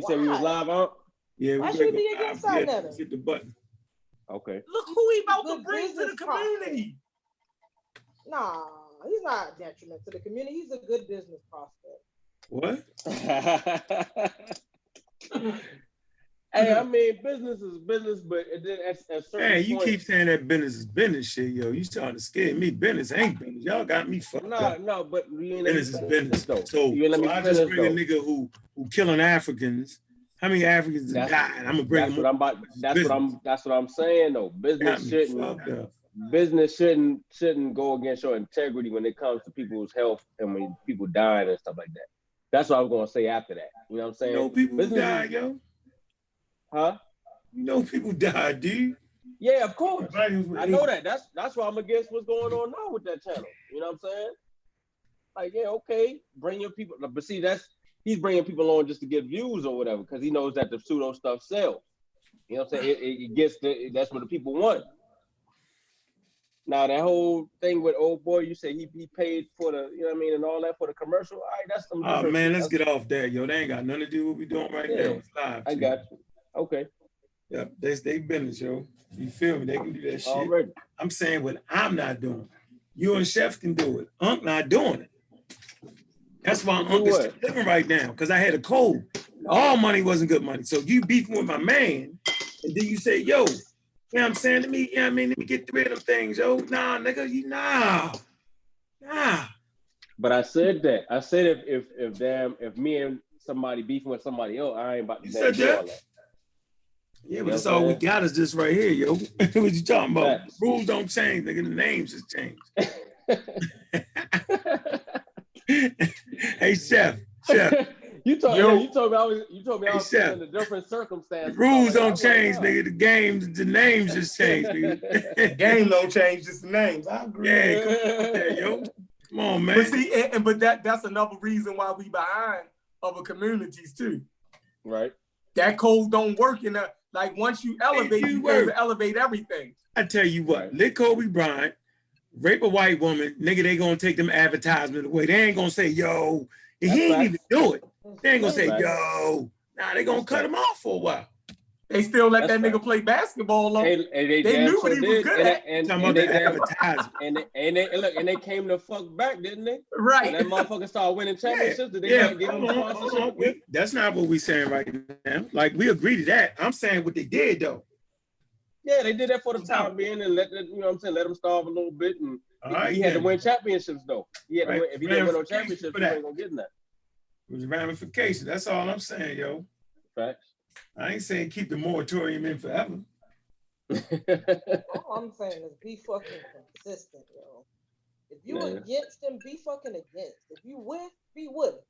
said we was live out? Yeah, why should we be against SaNeter? Hit the button. Okay. Look who he about to Good bring to the business community. Nah, he's not a detriment to the community. He's a good business prospect. What? Hey, I mean, business is business, but then at certain Hey, you point, keep saying that business is business shit, yo. You starting to scare me. Business ain't business. Y'all got me fucked up. No, but you ain't Business is business. though. So you let me I finish, just bring though. a nigga who killing Africans. How many Africans died? I'm gonna bring That's him. what I'm about. That's what I'm saying though. Business shouldn't go against your integrity when it comes to people's health and when people dying and stuff like that. That's what I was gonna say after that. You know what I'm saying? You know people business died, yo. Huh? You know people died, dude. Yeah, of course. I know that. That's why I'm against what's going on now with that channel. You know what I'm saying? Like, yeah, okay, bring your people. But see, he's bringing people on just to get views or whatever, because he knows that the pseudo stuff sells. You know what I'm saying? It gets that's what the people want. Now that whole thing with old boy, you say he paid for the, you know what I mean, and all that for the commercial. All right, that's some. Oh man, let's get off that, yo. They ain't got nothing to do with what we doing right now. It's live. I got you. Okay. Yeah, they business, yo. You feel me? They can do that shit. Already. I'm saying what I'm not doing. You and Chef can do it. Unc not doing it. That's why Unc is living right now, because I had a cold. All money wasn't good money. So you beefing with my man, and then you say, yo, you know what I'm saying to me? Yeah, I mean, let me get rid of them things, yo. Nah, nigga, nah. But I said that. I said if me and somebody beefing with somebody else, I ain't about to do all that. Yeah, but that's all we got is this right here, yo. What you talking about? Rules don't change, nigga. The names just change. Hey, Chef. You told me I was in a different circumstance. Rules don't change, nigga. The names just change, nigga. The game don't change, just the names. I agree. Yeah, come on, there, yo. Come on, man. But see, but that's another reason why we behind other communities too. Right. That code don't work in that. Like once you elevate, you supposed to elevate everything. I tell you what, let Kobe Bryant rape a white woman, nigga, they gonna take them advertisements away. They ain't gonna say, yo, and he ain't even do it. They ain't gonna say, yo. Nah, they gonna cut him off for a while. They still let that nigga play basketball long. They knew what he was good at. And they came to fuck back, didn't they? Right. And that motherfucker started winning championships. Did they not give him sponsorship? That's not what we saying right now. Like, we agree to that. I'm saying what they did though. Yeah, they did that for the time being and let them starve a little bit. And he had to win championships though. He had to win. If he didn't win no championships, he ain't gonna get in that. It was ramification. That's all I'm saying, yo. Facts. I ain't saying keep the moratorium in forever. All I'm saying is be fucking consistent, yo. If you against them, be fucking against. If you with, be with it.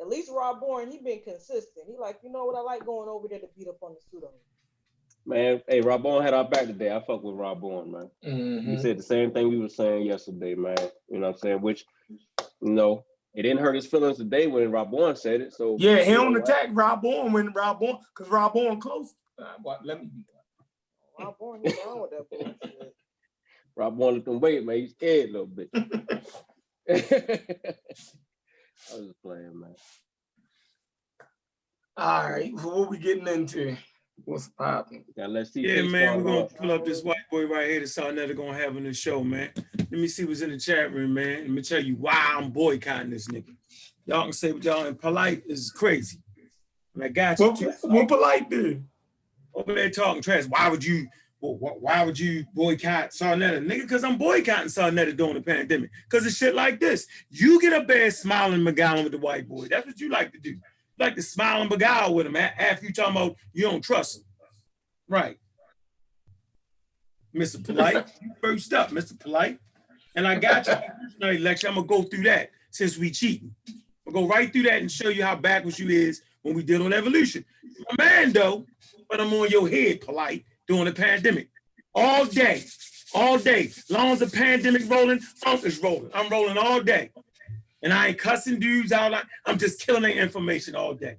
At least Rob Bourne, he been consistent. He like, you know what, I like going over there to beat up on the pseudo. Man, hey, Rob Bourne had our back today. I fuck with Rob Bourne, man. Mm-hmm. He said the same thing we were saying yesterday, man. You know what I'm saying? Which, you know, it didn't hurt his feelings today when Rob Bourne said it. So yeah, he don't attack Rob Bourne because Rob Bourne close. Let me be quiet. Rob Bourne, he's down with that bullshit. Rob Bourne let them wait, man. He's scared a little bit. I was just playing, man. All right, what we getting into? What's popping? Yeah, let's see. Yeah, man, we're gonna pull up this white boy right here that SaNeter gonna have on the show, man. Let me see what's in the chat room, man. Let me tell you why I'm boycotting this nigga. Y'all can say what y'all, and Polight is crazy. And I got you. What Polight do? Over there talking trash. Why would you boycott SaNeter? Nigga, because I'm boycotting SaNeter during the pandemic. Because of shit like this. You get up there smiling McGowan with the white boy. That's what you like to do. You like to smile and beguile with him after you talking about you don't trust him. Right. Mr. Polight, you first up, Mr. Polight. And I got you in the election. I'm going to go through that since we cheating. I'll go right through that and show you how backwards you is when we did on evolution. My man, though, but I'm on your head, Polight, during the pandemic. All day. As long as the pandemic rolling, is rolling. I'm rolling all day. And I ain't cussing dudes out. I'm just killing their information all day.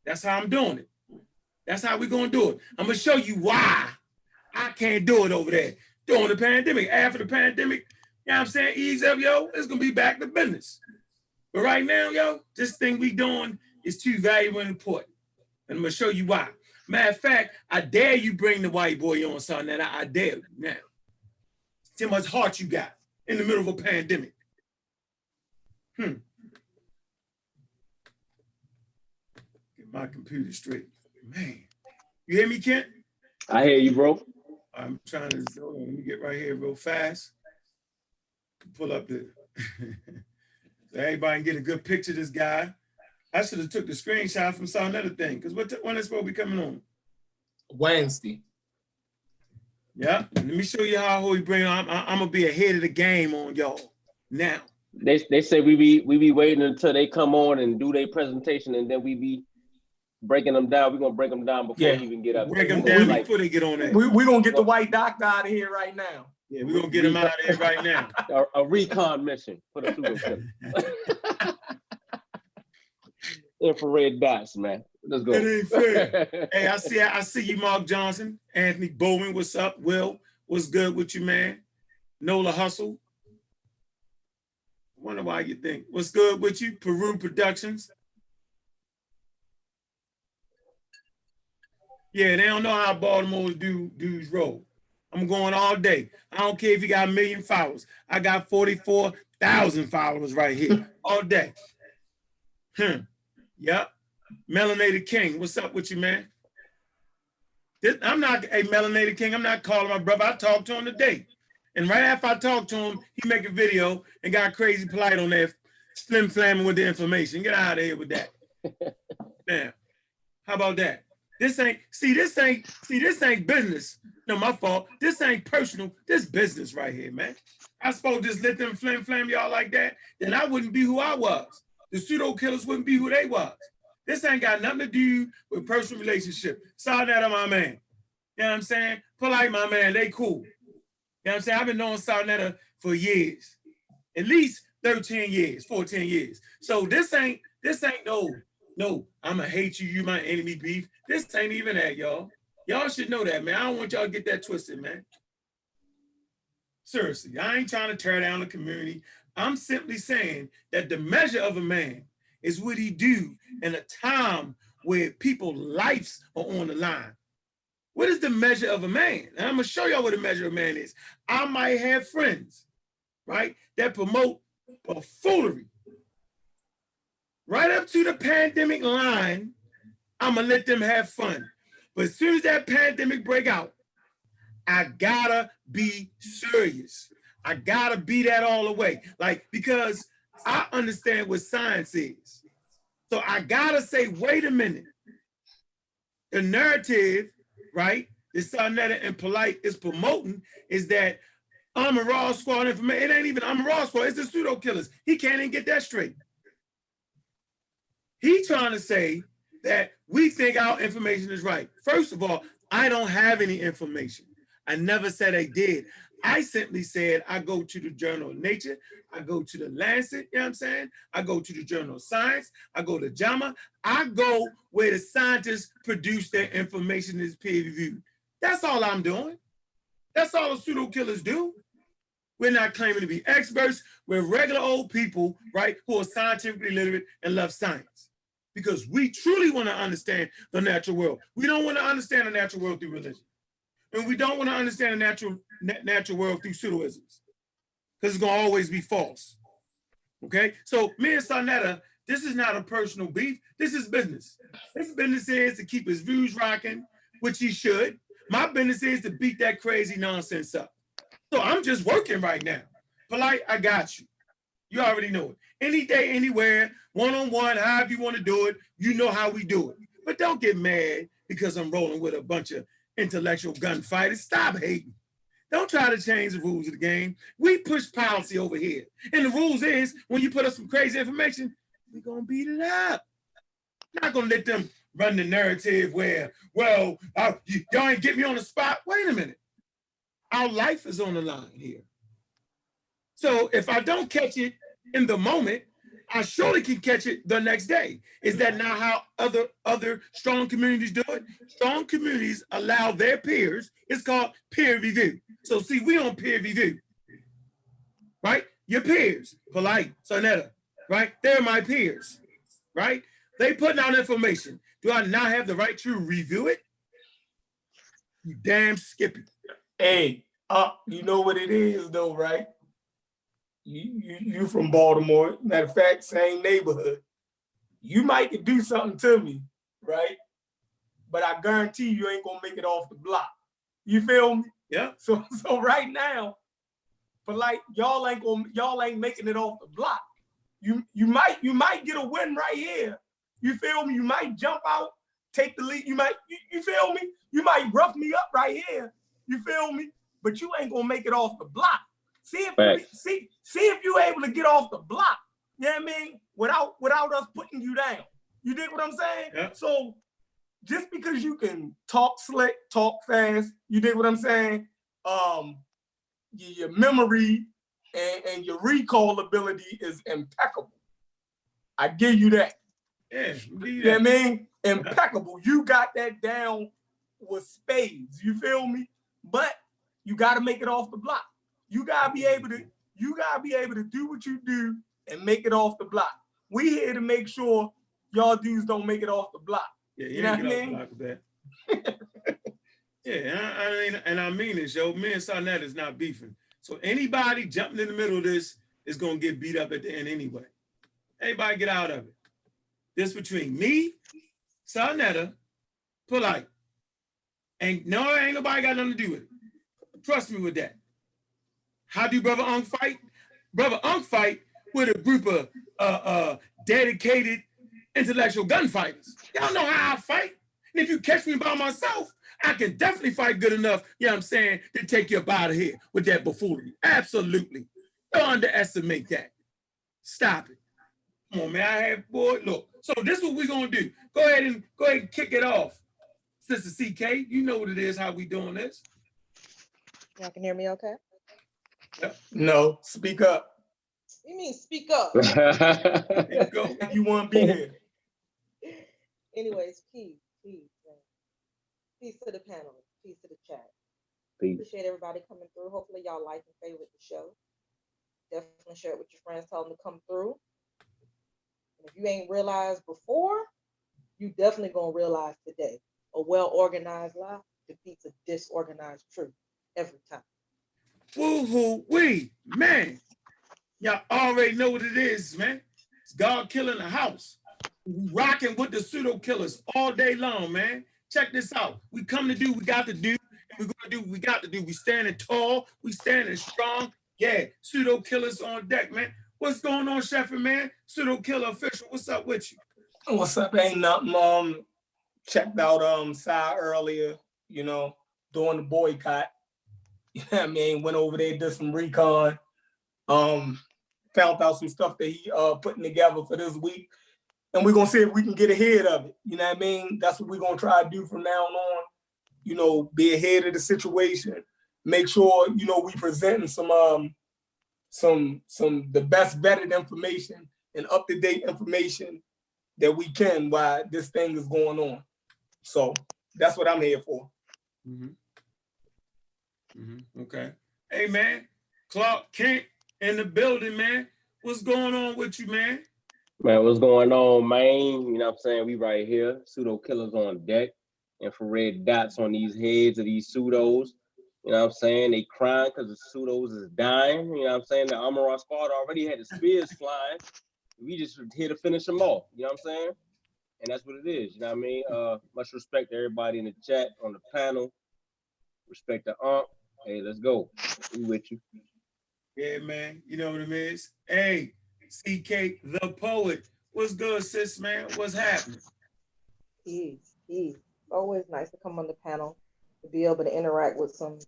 That's how I'm doing it. That's how we gonna do it. I'm gonna show you why I can't do it over there during the pandemic. After the pandemic, you know what I'm saying? Ease up, yo, it's gonna be back to business. But right now, yo, this thing we doing is too valuable and important. And I'm gonna show you why. Matter of fact, I dare you bring the white boy on, son. That I dare you now. See how much heart you got in the middle of a pandemic. Get my computer straight. Man. You hear me, Kent? I hear you, bro. I'm trying to, hold on, let me get right here real fast. Pull up the, so everybody can get a good picture of this guy. I should have took the screenshot from SaNeter thing, because when is supposed to be coming on? Wednesday. Yeah, let me show you how we bring on. I'm gonna be ahead of the game on y'all now. They say we be waiting until they come on and do their presentation, and then we be breaking them down. We're gonna break them down before we even get up. Break them down before they get on that. We're gonna get the white doctor out of here right now. Yeah, we're gonna get him out of here right now. A recon mission for the pseudo. Infrared dots, man. Let's go. It ain't fair. Hey, I see you, Mark Johnson, Anthony Bowman. What's up? Will, what's good with you, man? Nola Hustle. Wonder why you think. What's good with you? Peru Productions. Yeah, they don't know how Baltimore dudes roll. I'm going all day. I don't care if you got 1 million followers. I got 44,000 followers right here all day. Yep. Melanated King, what's up with you, man? I'm not a Melanated King. I'm not calling my brother. I talked to him today. And right after I talked to him, he make a video and got Crazy Polight on there, slim flamming with the information. Get out of here with that. Now, how about that? This ain't business. No, my fault. This ain't personal. This business right here, man. I supposed to just let them flam y'all like that, then I wouldn't be who I was. The pseudo killers wouldn't be who they was. This ain't got nothing to do with personal relationship. SaNeter, my man. You know what I'm saying? Polight, my man. They cool. You know what I'm saying? I've been knowing SaNeter for years. At least 13 years, 14 years. So this ain't no, I'ma hate you, you my enemy beef. This ain't even that, y'all. Y'all should know that, man. I don't want y'all to get that twisted, man. Seriously, I ain't trying to tear down the community. I'm simply saying that the measure of a man is what he do in a time where people's lives are on the line. What is the measure of a man? And I'm gonna show y'all what the measure of a man is. I might have friends, right, that promote buffoonery. Right up to the pandemic line, I'm gonna let them have fun. But as soon as that pandemic break out, I gotta be serious. I gotta be that all the way. Like, because I understand what science is. So I gotta say, wait a minute. The narrative, right, that SaNeter and Polight is promoting is that I'm a raw squad information. It ain't even I'm a raw squad, it's the pseudo killers. He can't even get that straight. He trying to say that we think our information is right. First of all, I don't have any information. I never said I did. I simply said I go to the Journal of Nature, I go to the Lancet, you know what I'm saying? I go to the Journal of Science, I go to JAMA, I go where the scientists produce their information is peer reviewed. That's all I'm doing. That's all the pseudo killers do. We're not claiming to be experts. We're regular old people, right, who are scientifically literate and love science. Because we truly want to understand the natural world. We don't want to understand the natural world through religion. And we don't want to understand the natural world through pseudoisms. Because it's going to always be false. Okay? So me and SaNeter, this is not a personal beef. This is business. His business is to keep his views rocking, which he should. My business is to beat that crazy nonsense up. So I'm just working right now. Polight, I got you. You already know it. Any day, anywhere, one-on-one, however you want to do it, you know how we do it. But don't get mad because I'm rolling with a bunch of intellectual gunfighters. Stop hating. Don't try to change the rules of the game. We push policy over here. And the rules is, when you put us some crazy information, we're going to beat it up. Not going to let them run the narrative where, well, y'all ain't get me on the spot. Wait a minute. Our life is on the line here. So if I don't catch it in the moment, I surely can catch it the next day. Is that not how other strong communities do it? Strong communities allow their peers, it's called peer review. So see, we on peer review, right? Your peers, Polight, SaNeter, right? They're my peers, right? They putting out information. Do I not have the right to review it? You damn Skippy. Hey, you know what it is though, right? You from Baltimore. Matter of fact, same neighborhood. You might do something to me, right? But I guarantee you ain't gonna make it off the block. You feel me? Yeah. So right now, Polight, y'all ain't making it off the block. You might get a win right here. You feel me? You might jump out, take the lead. You feel me? You might rough me up right here. You feel me? But you ain't gonna make it off the block. See if you able to get off the block. You know what I mean? Without us putting you down. You dig what I'm saying? Yeah. So just because you can talk slick, talk fast, you dig what I'm saying? Your memory and your recall ability is impeccable. I give you that. Yeah, you know what I mean? Impeccable. You got that down with spades. You feel me? But you got to make it off the block. You gotta be able to do what you do and make it off the block. We here to make sure y'all dudes don't make it off the block. Yeah, you know what I mean? Block with that. Yeah, I mean this, yo. Me and SaNeter is not beefing. So anybody jumping in the middle of this is gonna get beat up at the end anyway. Everybody get out of it. This between me, SaNeter, Polight. Ain't nobody got nothing to do with it. Trust me with that. How do Brother Unk fight? Brother Unk fight with a group of dedicated intellectual gunfighters. Y'all know how I fight. And if you catch me by myself, I can definitely fight good enough, you know what I'm saying, to take you up out of here with that buffoonery. Absolutely. Don't underestimate that. Stop it. Come on, man. Look. So this is what we're gonna do. Go ahead and kick it off. Sister CK, you know what it is, how we doing this. Y'all can hear me okay? Yep. No, speak up. You mean speak up? There you go. You want to be here. Anyways, peace to the panel, peace to the chat. Peace. Appreciate everybody coming through. Hopefully y'all like and favorite the show. Definitely share it with your friends, tell them to come through. And if you ain't realized before, you definitely gonna realize today. A well-organized lie defeats a disorganized truth every time. Woo-hoo-wee, man. Y'all already know what it is, man. It's God killing the house. Rocking with the pseudo killers all day long, man. Check this out. We come to do what we got to do, and we're gonna do what we got to do. We standing tall, we standing strong. Yeah, pseudo killers on deck, man. What's going on, Sheffield, man? Pseudo killer official, what's up with you? What's up? Ain't nothing. Checked out Sai earlier, doing the boycott. Yeah, I mean, went over there, did some recon. Found out some stuff that he putting together for this week. And we're gonna see if we can get ahead of it. You know what I mean? That's what we're gonna try to do from now on. Be ahead of the situation. Make sure, we presenting some the best vetted information and up-to-date information that we can while this thing is going on. So that's what I'm here for. Okay. Hey, man. Clark Kent in the building, man. What's going on with you, man? Man, what's going on, man? You know what I'm saying? We right here. Pseudo killers on deck. Infrared dots on these heads of these pseudos. You know what I'm saying? They crying because the pseudos is dying. You know what I'm saying? The Amaran squad already had the spears flying. We just here to finish them off. You know what I'm saying? And that's what it is. You know what I mean? Much respect to everybody in the chat, on the panel. Respect to Unk. Hey, let's go. We with you. Yeah, man. You know what it is. Hey, CK the poet. What's good, sis, man? What's happening? Peace. Always nice to come on the panel, to be able to interact with some,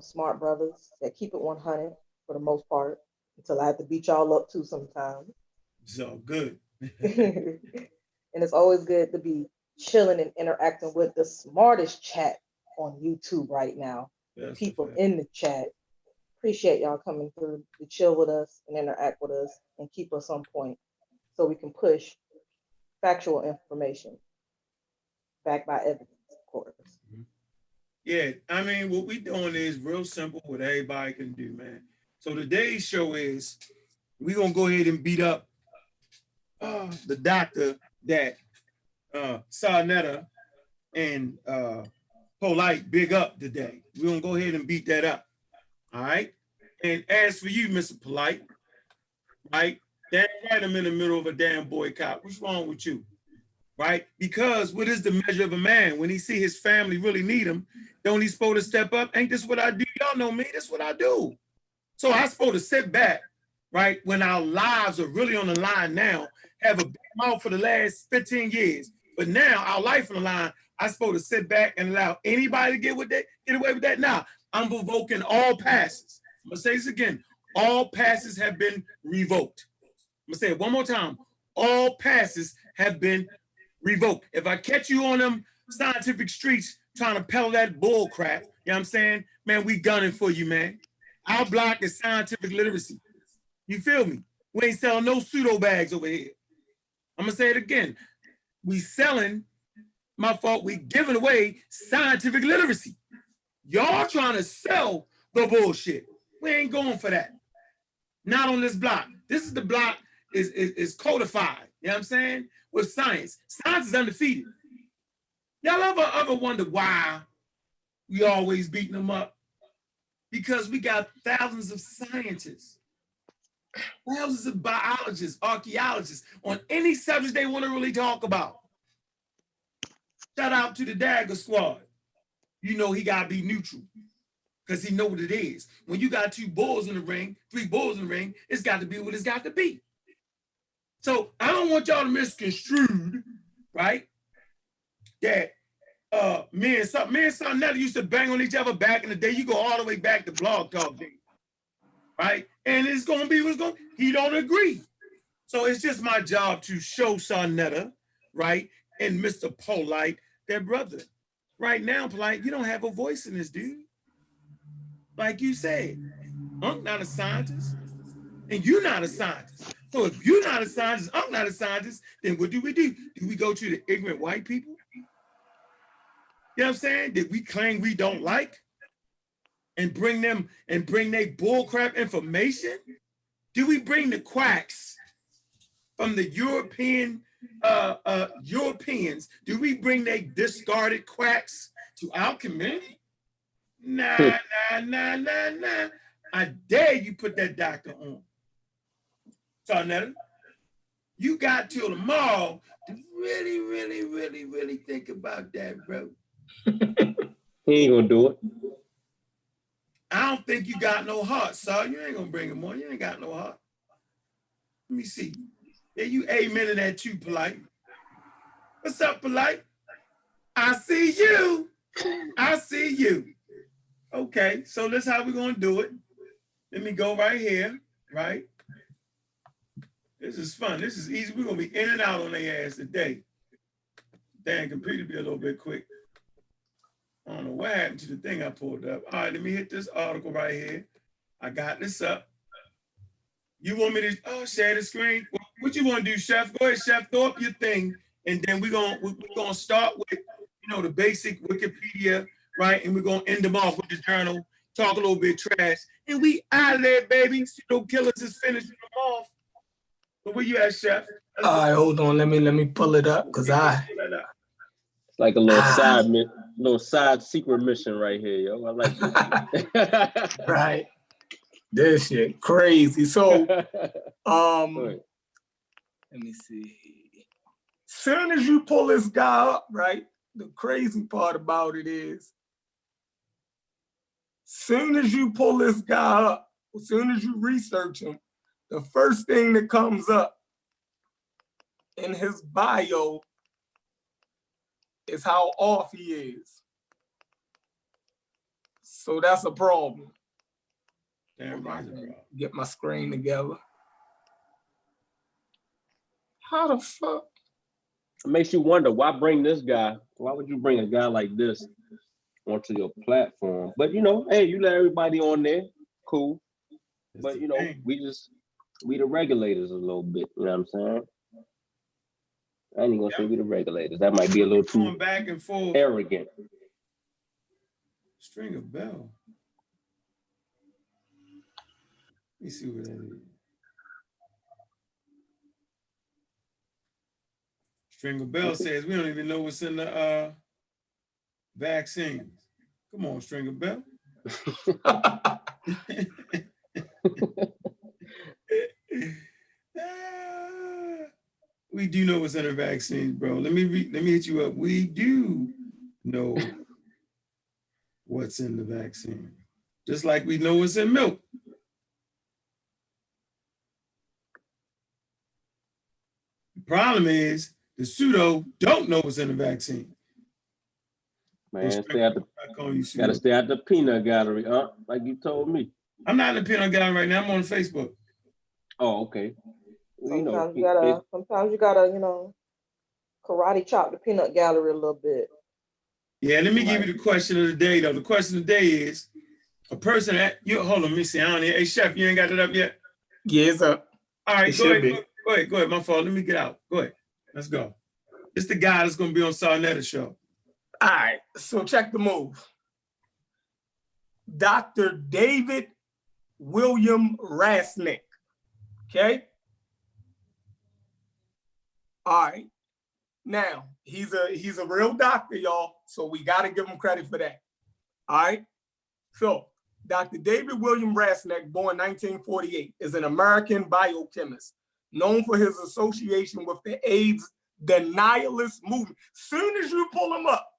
smart brothers that keep it 100 for the most part, until I have to beat y'all up too sometimes. So good. And it's always good to be chilling and interacting with the smartest chat on YouTube right now. That's people in the chat. Appreciate y'all coming through to chill with us and interact with us and keep us on point so we can push factual information backed by evidence, of course. Yeah, I mean, what we doing is real simple, what everybody can do, man. So today's show is we're going to go ahead and beat up the doctor that SaNeter and Polight big up today. We're gonna go ahead and beat that up. All right. And as for you, Mr. Polight, right? Damn right, I'm in the middle of a damn boycott. What's wrong with you? Right? Because what is the measure of a man? When he see his family really need him, don't he supposed to step up? Ain't this what I do? Y'all know me, that's what I do. So I'm supposed to sit back, right? When our lives are really on the line now, have a big mouth for the last 15 years. But now our life on the line, I'm supposed to sit back and allow anybody to get away with that. Now, I'm revoking all passes. I'm gonna say this again. All passes have been revoked. I'm gonna say it one more time. All passes have been revoked. If I catch you on them scientific streets trying to peddle that bull crap, you know what I'm saying? Man, we gunning for you, man. Our block is scientific literacy. You feel me? We ain't selling no pseudo bags over here. I'm gonna say it again. We selling, my fault, we giving away scientific literacy. Y'all trying to sell the bullshit. We ain't going for that. Not on this block. This is the block is codified, you know what I'm saying? With science. Science is undefeated. Y'all ever wonder why we always beating them up? Because we got thousands of scientists, thousands of biologists, archaeologists on any subject they want to really talk about. Shout out to the Dagger Squad. You know he gotta be neutral because he know what it is. When you got 2 bulls in the ring, 3 bulls in the ring, it's got to be what it's got to be. So I don't want y'all to misconstrued, right? That me and SaNeter used to bang on each other back in the day. You go all the way back to Blog Talk Day, right? And it's gonna be what's going. He don't agree. So it's just my job to show SaNeter, right, and Mr. Polight, their brother. Right now, Polight, you don't have a voice in this, dude. Like you said, I'm not a scientist, and you're not a scientist. So if you're not a scientist, I'm not a scientist, then what do? Do we go to the ignorant white people? You know what I'm saying? That we claim we don't like and bring their bullcrap information? Do we bring the quacks from the Europeans? Do we bring their discarded quacks to our community? Nah. I dare you put that doctor on. SaNeter, you got till tomorrow to really think about that, bro. He ain't gonna do it. I don't think you got no heart, son. You ain't gonna bring him on. You ain't got no heart. Let me see. Yeah, you amen to that too, Polight. What's up, Polight? I see you. I see you. Okay, so that's how we're gonna do it. Let me go right here, right? This is fun. This is easy. We're gonna be in and out on their ass today. Damn, computer be a little bit quick. I don't know what happened to the thing I pulled up. All right, let me hit this article right here. I got this up. You want me to share the screen? What you want to do, Chef? Go ahead, Chef. Throw up your thing, and then we're gonna start with the basic Wikipedia, right? And we're gonna end them off with the journal, talk a little bit trash, and we out of there, baby. Pseudo killers is finishing them off. But where you at, Chef? All right, hold on. Let me pull it up because It's like a little side secret mission right here, yo. I like this. Right. This shit crazy. So let me see. Soon as you pull this guy up, right? The crazy part about it is, soon as you pull this guy up, as soon as you research him, the first thing that comes up in his bio is how off he is. So that's a problem. Damn right. Get my screen together. How the fuck? It makes you wonder, why bring this guy? Why would you bring a guy like this onto your platform? But hey, you let everybody on there, cool. But we the regulators a little bit, you know what I'm saying? I ain't gonna say we the regulators. That might be a little too going back and forth. Arrogant. String a bell. Let me see what that is. Stringer Bell says we don't even know what's in the vaccines. Come on, Stringer Bell. We do know what's in the vaccines, bro. Let me hit you up. We do know what's in the vaccine, just like we know what's in milk. The problem is the pseudo don't know what's in the vaccine. Man, gotta stay at the peanut gallery, like you told me. I'm not in the peanut gallery right now. I'm on Facebook. Oh, okay. Well, sometimes you gotta, you know, karate chop the peanut gallery a little bit. Yeah, let me give you the question of the day, though. The question of the day is a person that you hold on, let me see. I don't hear. Hey, Chef, you ain't got it up yet? Yeah, it's up. All right, go ahead. My fault. Let me get out. Go ahead. Let's go. It's the guy that's gonna be on SaNeter show. All right, so check the move. Dr. David William Rasnick. Okay. All right. Now, he's a real doctor, y'all. So we got to give him credit for that. All right. So Dr. David William Rasnick, born 1948, is an American biochemist known for his association with the AIDS denialist movement. Soon as you pull him up,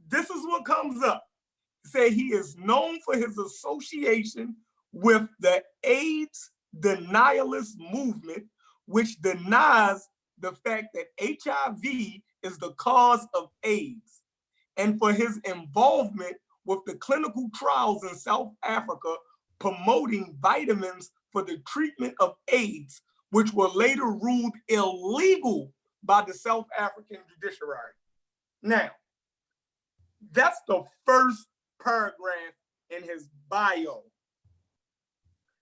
this is what comes up. Say he is known for his association with the AIDS denialist movement, which denies the fact that HIV is the cause of AIDS, and for his involvement with the clinical trials in South Africa promoting vitamins for the treatment of AIDS, which were later ruled illegal by the South African judiciary. Now, that's the first paragraph in his bio.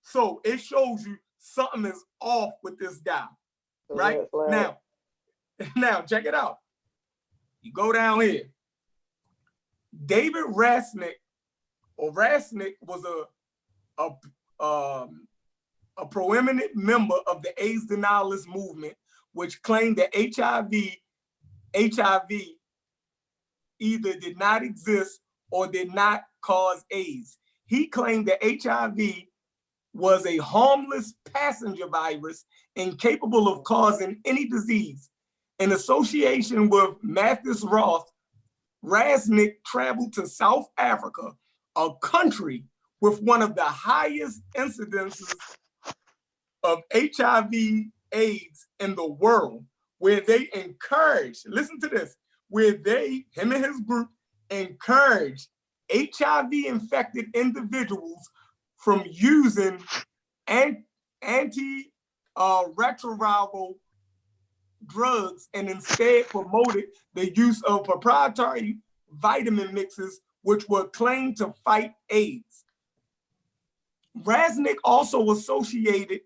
So it shows you something is off with this guy, right? Now check it out. You go down here. David Rasnick, or Rasnick, was a prominent member of the AIDS denialist movement, which claimed that HIV either did not exist or did not cause AIDS. He claimed that HIV was a harmless passenger virus incapable of causing any disease. In association with Mathis Roth, Rasnick traveled to South Africa, a country with one of the highest incidences of HIV/AIDS in the world, where they encouraged, listen to this, where him and his group encouraged HIV-infected individuals from using antiretroviral drugs and instead promoted the use of proprietary vitamin mixes, which were claimed to fight AIDS. Rasnick also advocated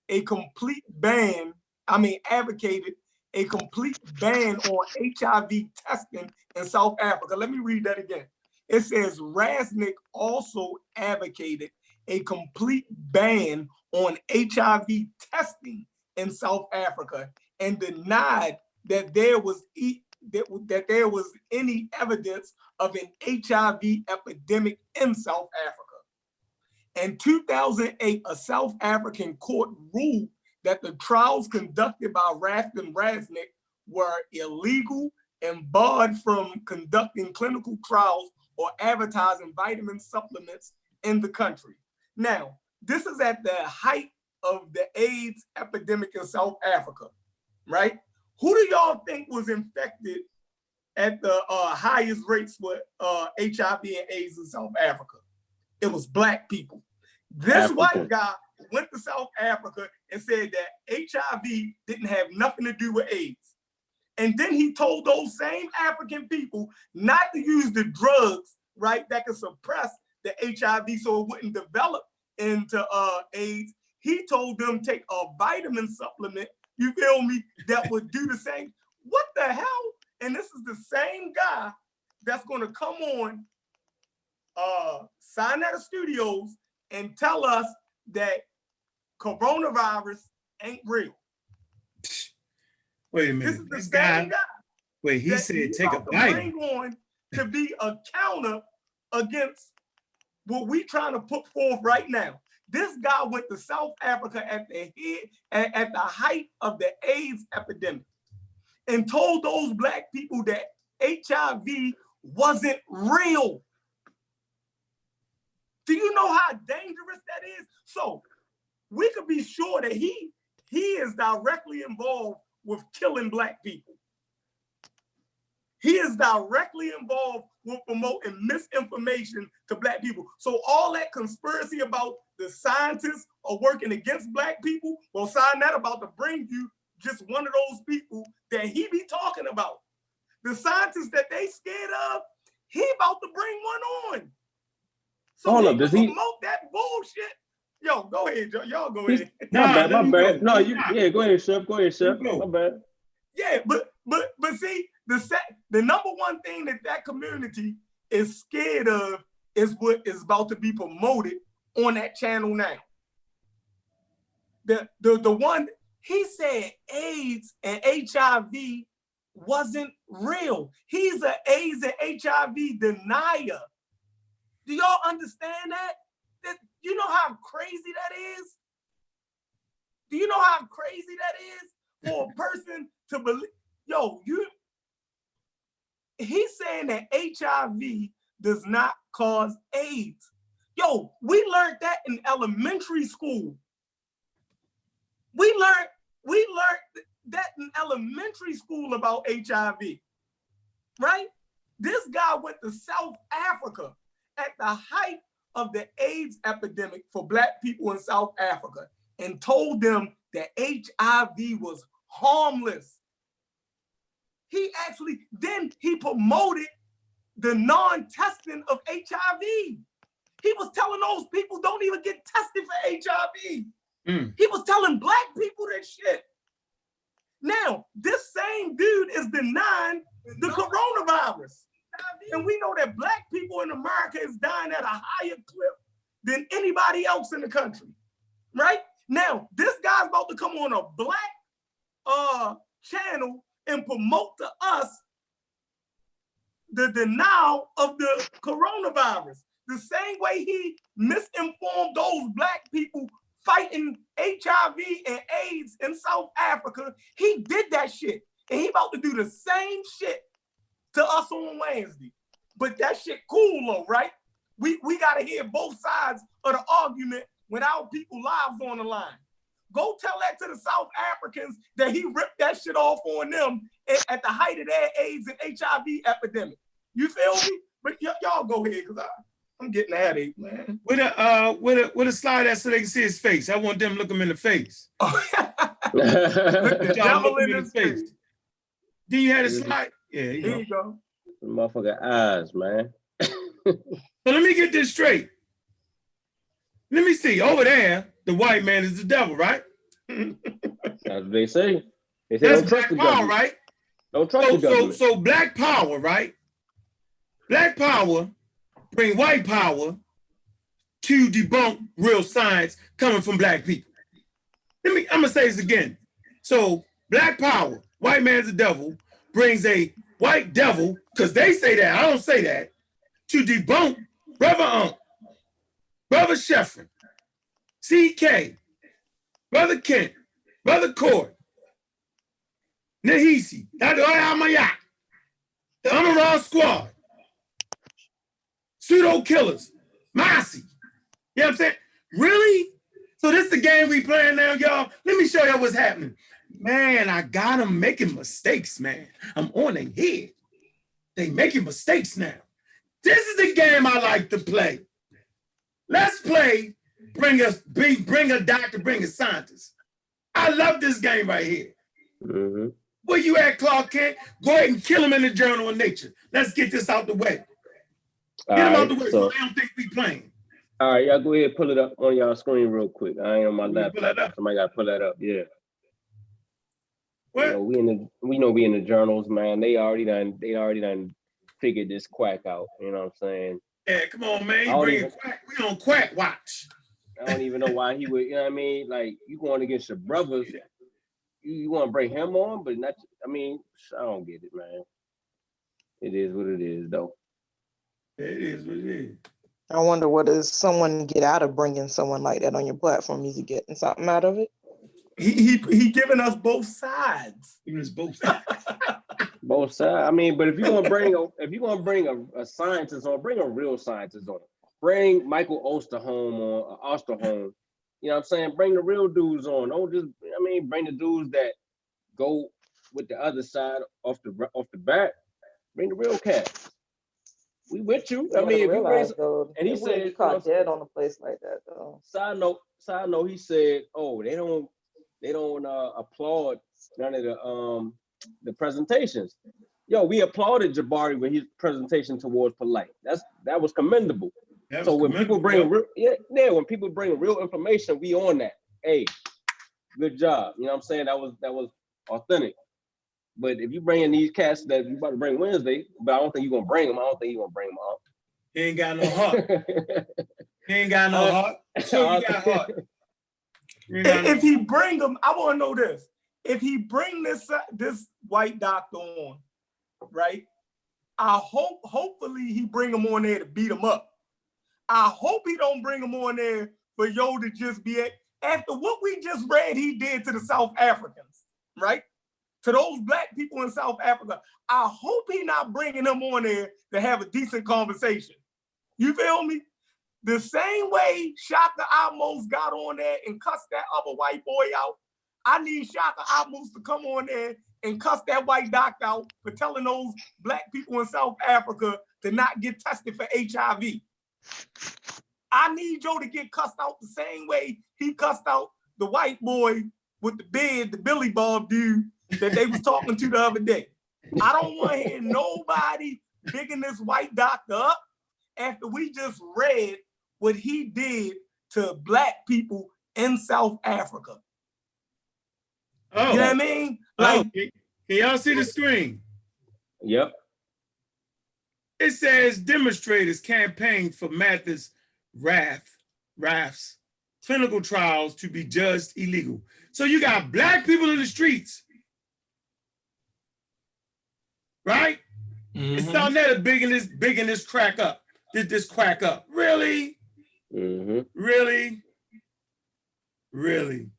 a complete ban on HIV testing in South Africa. Let me read that again. It says Rasnick also advocated a complete ban on HIV testing in South Africa and denied that there was any evidence of an HIV epidemic in South Africa. In 2008, a South African court ruled that the trials conducted by Rasnick were illegal and barred from conducting clinical trials or advertising vitamin supplements in the country. Now, this is at the height of the AIDS epidemic in South Africa, right? Who do y'all think was infected at the highest rates with HIV and AIDS in South Africa? It was Black people. This white guy went to South Africa and said that HIV didn't have nothing to do with AIDS. And then he told those same African people not to use the drugs, right, that could suppress the HIV so it wouldn't develop into AIDS. He told them take a vitamin supplement, you feel me, that would do the same. What the hell? And this is the same guy that's going to come on SaNeter Studios and tell us that coronavirus ain't real. Wait a minute. This is the same guy. Wait, he said take a bite. Bring on to be a counter against what we trying to put forth right now. This guy went to South Africa at the height of the AIDS epidemic and told those black people that HIV wasn't real. Do you know how dangerous that is? So we could be sure that he is directly involved with killing black people. He is directly involved with promoting misinformation to black people. So all that conspiracy about the scientists are working against black people, well, SaNeter about to bring you just one of those people that he be talking about. The scientists that they scared of, he about to bring one on. So hold up, does he promote that bullshit? Yo, go ahead, y'all go ahead. My bad. No, go ahead, Chef. Go ahead, Chef. My bad. Yeah, but see, the number one thing that community is scared of is what is about to be promoted on that channel now. The one he said AIDS and HIV wasn't real. He's an AIDS and HIV denier. Do y'all understand that? You know how crazy that is? Do you know how crazy that is for a person to believe? Yo, he's saying that HIV does not cause AIDS. Yo, we learned that in elementary school. We learned that in elementary school about HIV, right? This guy went to South Africa at the height of the AIDS epidemic for black people in South Africa and told them that HIV was harmless. Then he promoted the non-testing of HIV. He was telling those people don't even get tested for HIV. He was telling black people that shit. Now, this same dude is denying the coronavirus. And we know that black people in America is dying at a higher clip than anybody else in the country, right? Now, this guy's about to come on a black channel and promote to us the denial of the coronavirus. The same way he misinformed those black people fighting HIV and AIDS in South Africa, he did that shit. And he about to do the same shit to us on Wednesday. But that shit cool though, right? We gotta hear both sides of the argument when our people lives on the line. Go tell that to the South Africans that he ripped that shit off on them at the height of their AIDS and HIV epidemic. You feel me? But y'all go ahead, because I'm getting a headache, man. With a slide that so they can see his face. I want them to look him in the face. Look the devil in his face. Do you have a slide? Yeah, here you go. The motherfucking eyes, man. So let me get this straight. Let me see. Over there, the white man is the devil, right? That's what they say. They say that's don't trust black the power, government. right? Don't trust the government. So black power, right? Black power bring white power to debunk real science coming from black people. I'm gonna say this again. So black power, white man's the devil, brings a white devil, because they say that, I don't say that, to debunk Brother Brother Sheffrin, CK, Brother Kent, Brother Court, Nahisi, Dr. Oyamaya, the Amaral Squad, Pseudo Killers, Masi. You know what I'm saying? Really? So this is the game we playing now, y'all. Let me show y'all what's happening. Man, I got them making mistakes, man. I'm on their head. They making mistakes now. This is the game I like to play. Let's play, bring a doctor, bring a scientist. I love this game right here. Mm-hmm. Where you at, Clark Kent? Go ahead and kill him in the Journal of Nature. Let's get this out the way. Get him out the way so they don't think we playing. All right, y'all go ahead and pull it up on y'all screen real quick. I ain't on my laptop. Somebody got to pull that up. Yeah. What? You know, we in the journals, man. They already done figured this quack out. You know what I'm saying? Yeah, come on, man. You bring quack. We on quack watch. I don't even know why he would. You know what I mean? Like, you going against your brothers. you want to bring him on, but not. I mean, I don't get it, man. It is what it is, though. It is what it is. I wonder what does someone get out of bringing someone like that on your platform? Is he getting something out of it? He giving us both sides. Giving us both sides. Both sides. I mean, but if you're gonna bring a scientist on, bring a real scientist on. Bring Michael Osterholm on, Osterholm. You know what I'm saying? Bring the real dudes on. Don't just, I mean, bring the dudes that go with the other side off the bat. Bring the real cats. We with you. I mean, if you raise, and he said, he caught dead on a place like that, though. Side note, he said, oh, they don't applaud none of the presentations. Yo, we applauded Jabari with his presentation towards Polight. That was commendable. So when people bring when people bring real information, we on that. Hey, good job. You know what I'm saying? That was authentic. But if you bring in these cats that you about to bring Wednesday, but I don't think you're gonna bring them. I don't think you're gonna bring them up. He ain't got no heart. He ain't got no heart. Sure, he got heart. If he bring them, I want to know this. If he bring this white doctor on, right? Hopefully he bring him on there to beat him up. I hope he don't bring him on there for yo to just be after what we just read he did to the South Africans, right? To those black people in South Africa. I hope he not bringing them on there to have a decent conversation. You feel me? The same way Shaka Amos got on there and cussed that other white boy out, I need Shaka Amos to come on there and cuss that white doctor out for telling those black people in South Africa to not get tested for HIV. I need Joe to get cussed out the same way he cussed out the white boy with the beard, the Billy Bob dude that they was talking to the other day. I don't want to hear nobody bigging this white doctor up after we just read what he did to black people in South Africa. Oh, you know what I mean? Like, can y'all see the screen? Yep. It says demonstrators campaign for Mathis Raff's clinical trials to be judged illegal. So you got black people in the streets, right? Mm-hmm. It's SaNeter bigging this crack up. This crack up. Really? Mm-hmm. Really? Really?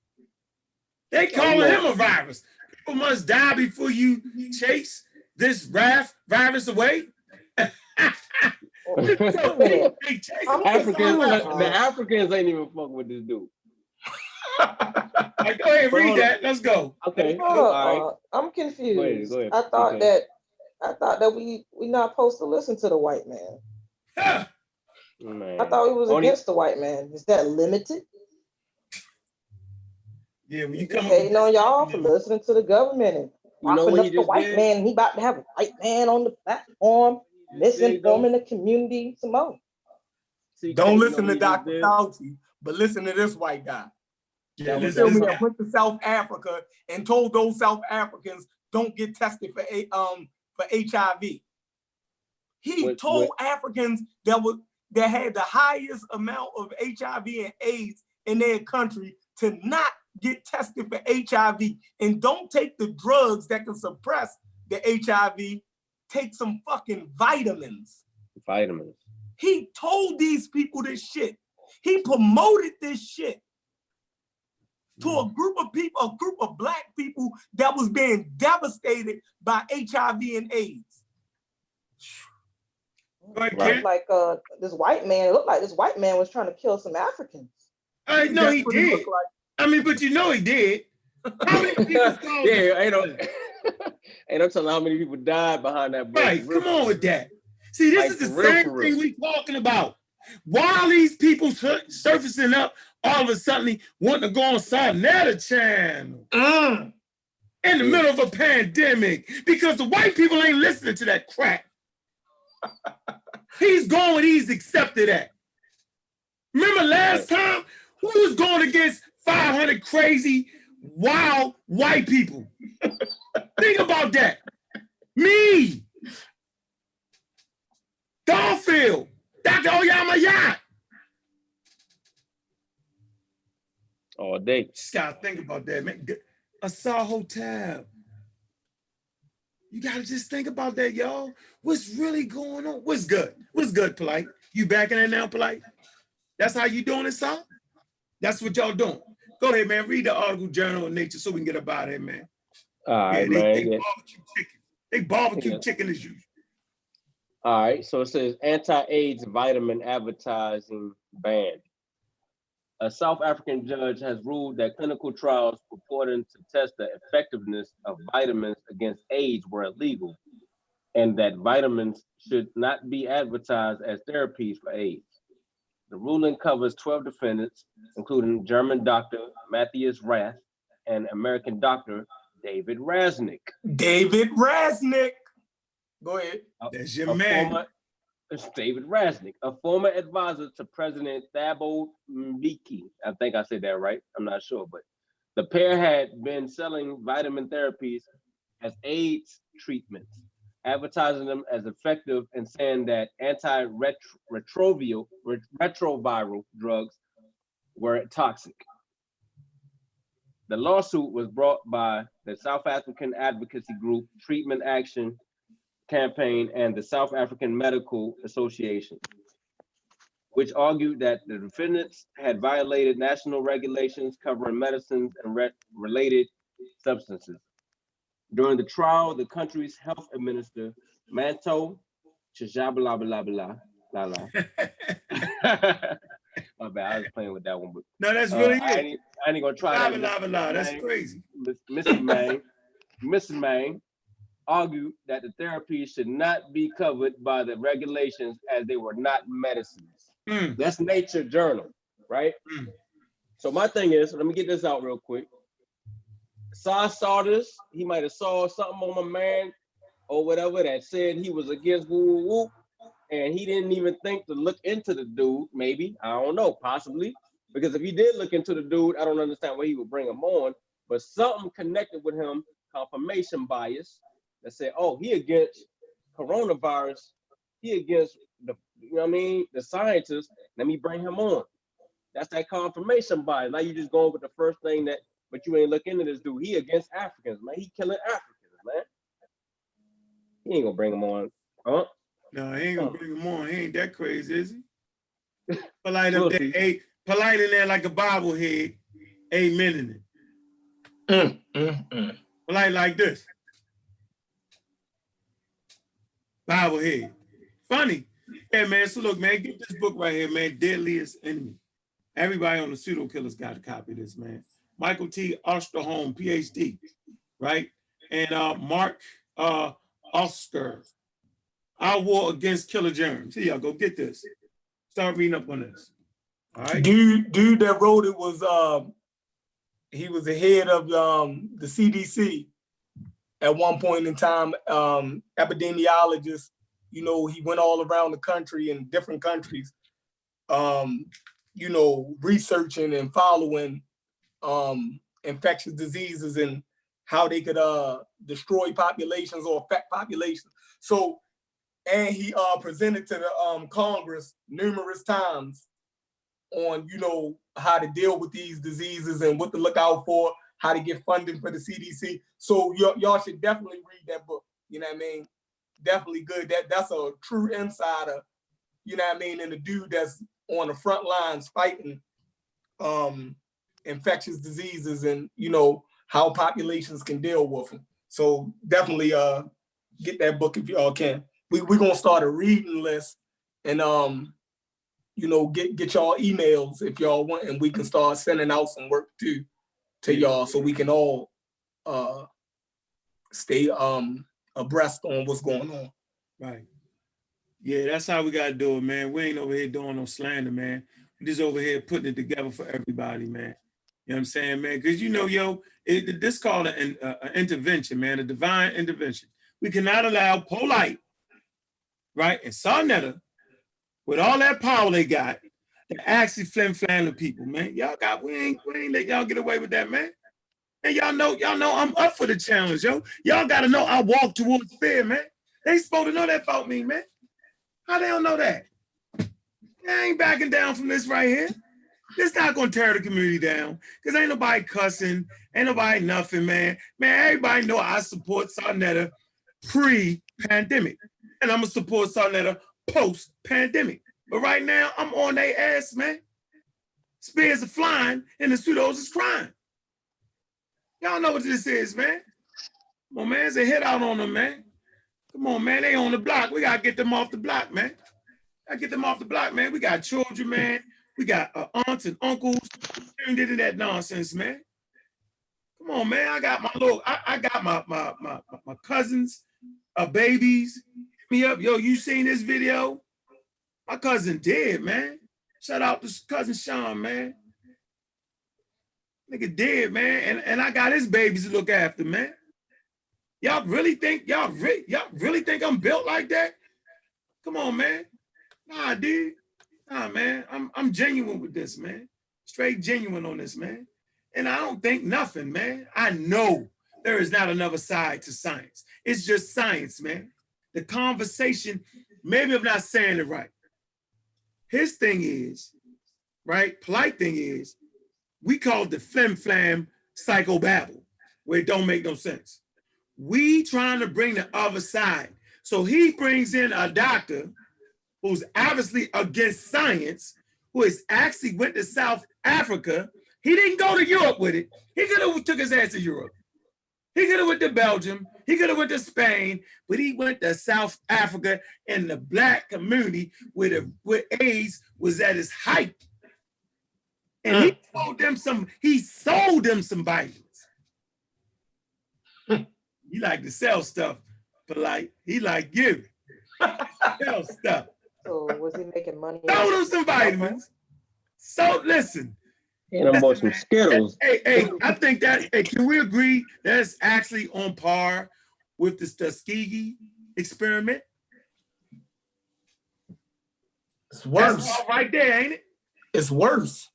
They calling him a virus. People must die before you chase this virus away. The Africans ain't even fucking with this dude. Right, go ahead, read that. Let's go. Okay. All right. I'm confused. Go ahead. I thought that we not supposed to listen to the white man. Man. I thought he was against the white man. Is that limited? Yeah, when you come hating on y'all for listening to the government and propping up the white man. He about to have a white man on the platform, misinforming the community some more. Don't listen to Dr. Fauci, but listen to this white guy. Yeah, that went to South Africa and told those South Africans don't get tested for HIV. He told Africans that had the highest amount of HIV and AIDS in their country to not get tested for HIV and don't take the drugs that can suppress the HIV. Take some fucking vitamins. He told these people this shit. He promoted this shit to a group of people, a group of black people that was being devastated by HIV and AIDS. Like this white man, it looked like this white man was trying to kill some Africans. I know he did. I mean, but you know he did. How many people ain't no telling how many people died behind that bush. Right, come on with that. See, this is the same thing we talking about. Why these people surfacing up all of a sudden wanting to go on SaNeter channel in the middle of a pandemic because the white people ain't listening to that crap. He's accepted that. Remember last time, who was going against 500 crazy, wild white people? Think about that. Me. Garfield. Dr. Oyama Yacht. All day. Just gotta think about that, man. Asar Hotel. You gotta just think about that, y'all. What's really going on? What's good? What's good, Polight? You backing it now, Polight? That's how you doing it, son? That's what y'all doing. Go ahead, man. Read the article, Journal of Nature, so we can get up out of here, man. All right, man. They barbecue chicken. They barbecue chicken as usual. All right, so it says anti-AIDS vitamin advertising banned. A South African judge has ruled that clinical trials purporting to test the effectiveness of vitamins against AIDS were illegal, and that vitamins should not be advertised as therapies for AIDS. The ruling covers 12 defendants, including German doctor Matthias Rath and American doctor David Rasnick. David Rasnick. Go ahead. That's your man. It's David Rasnick, a former advisor to President Thabo Mbeki. I think I said that right. I'm not sure, but the pair had been selling vitamin therapies as AIDS treatments, advertising them as effective and saying that antiretroviral drugs were toxic. The lawsuit was brought by the South African advocacy group Treatment Action Campaign and the South African Medical Association, which argued that the defendants had violated national regulations covering medicines and related substances. During the trial, the country's health minister, Manto Chajabalabala. My bad, I was playing with that one. But, no, that's really it. I ain't gonna try that. That's crazy. Mrs. Mang argued that the therapy should not be covered by the regulations as they were not medicines. That's Nature Journal, right? So my thing is, let me get this out real quick. Saw this. He might have saw something on my man or whatever that said he was against woo woo, and he didn't even think to look into the dude. Maybe, I don't know, possibly, because if he did look into the dude, I don't understand why he would bring him on. But something connected with him, confirmation bias, that said, oh, he against coronavirus, he against the, you know what I mean, the scientists. Let me bring him on. That's that confirmation bias. Now you just going with the first thing that, but you ain't look into this dude. He against Africans, man. He killing Africans, man. He ain't gonna bring him on, huh? No, he ain't gonna bring him on. He ain't that crazy, is he? Polight up there, Polight in there like a bobblehead, amen in it. Polight like this. Bobblehead. Funny. Yeah, man. So look, man, get this book right here, man. Deadliest Enemy. Everybody on the pseudo killers got a copy of this, man. Michael T. Osterholm, PhD, right? And Mark Oscar. Our War Against Killer Germs. Here y'all go get this. Start reading up on this. All right. Dude that wrote it was he was the head of the CDC at one point in time, epidemiologist. You know, he went all around the country in different countries, you know, researching and following infectious diseases and how they could destroy populations or affect populations. So, and he presented to the Congress numerous times on, you know, how to deal with these diseases and what to look out for, how to get funding for the CDC. So y'all should definitely read that book. You know what I mean? Definitely good. That's a true insider, you know what I mean, and the dude that's on the front lines fighting infectious diseases and, you know, how populations can deal with them. So definitely get that book if y'all can. We're gonna start a reading list and you know, get y'all emails if y'all want, and we can start sending out some work too to y'all so we can all stay abreast on what's going on. Right. Yeah, that's how we gotta do it, man. We ain't over here doing no slander, man. We just over here putting it together for everybody, man. You know what I'm saying, man? Because you know, yo, this called an intervention, man, a divine intervention. We cannot allow Polight, right, and SaNeter, with all that power they got, to actually flim-flam the people, man. Y'all got, we ain't let y'all get away with that, man. And y'all know I'm up for the challenge, yo. Y'all gotta know I walk towards fear, man. They supposed to know that about me, man. How they don't know that? I ain't backing down from this right here. It's not gonna tear the community down because ain't nobody cussing, ain't nobody nothing, man. Man, everybody know I support SaNeter pre-pandemic, and I'm gonna support SaNeter post-pandemic. But right now, I'm on their ass, man. Spears are flying and the pseudos is crying. Y'all know what this is, man. Come on, man. It's a hit out on them, man. Come on, man. They on the block. We gotta get them off the block, man. Gotta get them off the block, man. We got children, man. We got aunts and uncles tuned into that nonsense, man. Come on, man. I got my little, I got my cousins, babies. Hit me up, yo. You seen this video? My cousin dead, man. Shout out to cousin Sean, man. Nigga dead, man. And I got his babies to look after, man. Y'all really think I'm built like that? Come on, man. Nah, dude. Nah, man. I'm genuine with this, man. Straight genuine on this, man. And I don't think nothing, man. I know there is not another side to science. It's just science, man. The conversation, maybe I'm not saying it right. His thing is, right? Polite thing is, we call it the flim-flam psychobabble, where it don't make no sense. We trying to bring the other side. So he brings in a doctor who's obviously against science, who has actually went to South Africa. He didn't go to Europe with it. He could have took his ass to Europe. He could have went to Belgium. He could have went to Spain, but he went to South Africa in the Black community where AIDS was at its height. And he sold them some vitamins. He like to sell stuff, Polite. He like giving. Sell stuff. So was he making money? Sold them some vitamins. So listen. And I'm bought some Skittles. Hey, I think that, can we agree that's actually on par with the Tuskegee experiment? It's worse. That's all right there, ain't it? It's worse.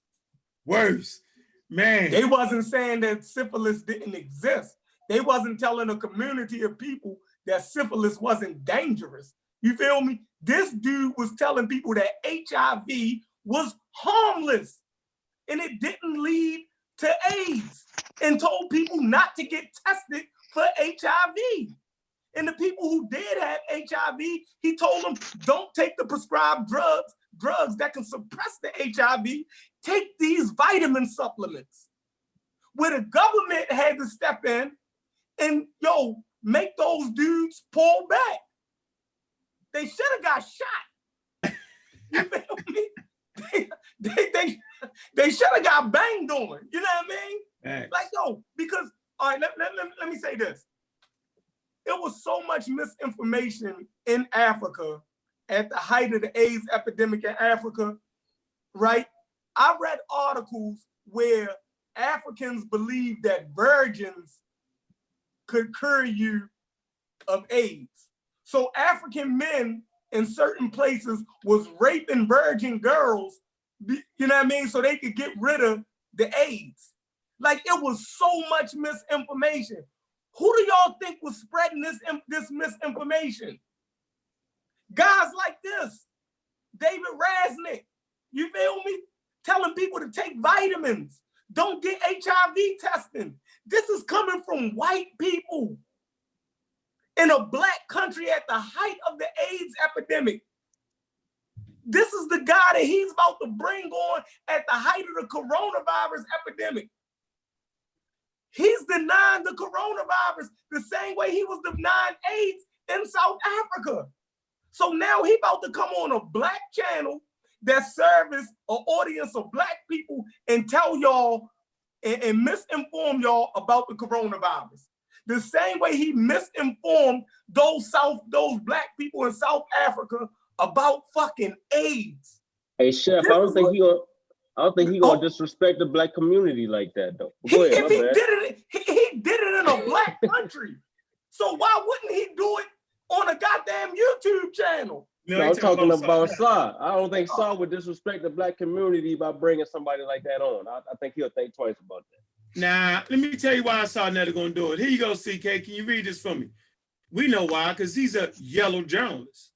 Worse. Man. They wasn't saying that syphilis didn't exist. They wasn't telling a community of people that syphilis wasn't dangerous. You feel me? This dude was telling people that HIV was harmless and it didn't lead to AIDS, and told people not to get tested for HIV. And the people who did have HIV, he told them, don't take the prescribed drugs that can suppress the HIV. Take these vitamin supplements. Where the government had to step in and, make those dudes pull back. They should have got shot. You feel me? They should have got banged on. You know what I mean? Thanks. Like, because, all right, let me say this. There was so much misinformation in Africa at the height of the AIDS epidemic in Africa, right? I read articles where Africans believed that virgins could cure you of AIDS. So African men in certain places was raping virgin girls, you know what I mean, so they could get rid of the AIDS. Like, it was so much misinformation. Who do y'all think was spreading this misinformation? Guys like this, David Rasnick, you feel me? Telling people to take vitamins, don't get HIV testing. This is coming from white people in a Black country at the height of the AIDS epidemic. This is the guy that he's about to bring on at the height of the coronavirus epidemic. He's denying the coronavirus the same way he was denying AIDS in South Africa. So now he about to come on a Black channel that serves an audience of Black people and tell y'all and misinform y'all about the coronavirus. The same way he misinformed those Black people in South Africa about fucking AIDS. Hey, Chef, I don't think he gonna disrespect the Black community like that, though. Go ahead, he did it in a Black country. So why wouldn't he do it on a goddamn YouTube channel? No, I'm talking about Sa. I don't think Sa would disrespect the Black community by bringing somebody like that on. I think he'll think twice about that. Nah, let me tell you why SaNeter gonna do it. Here you go, CK. Can you read this for me? We know why, because he's a yellow journalist.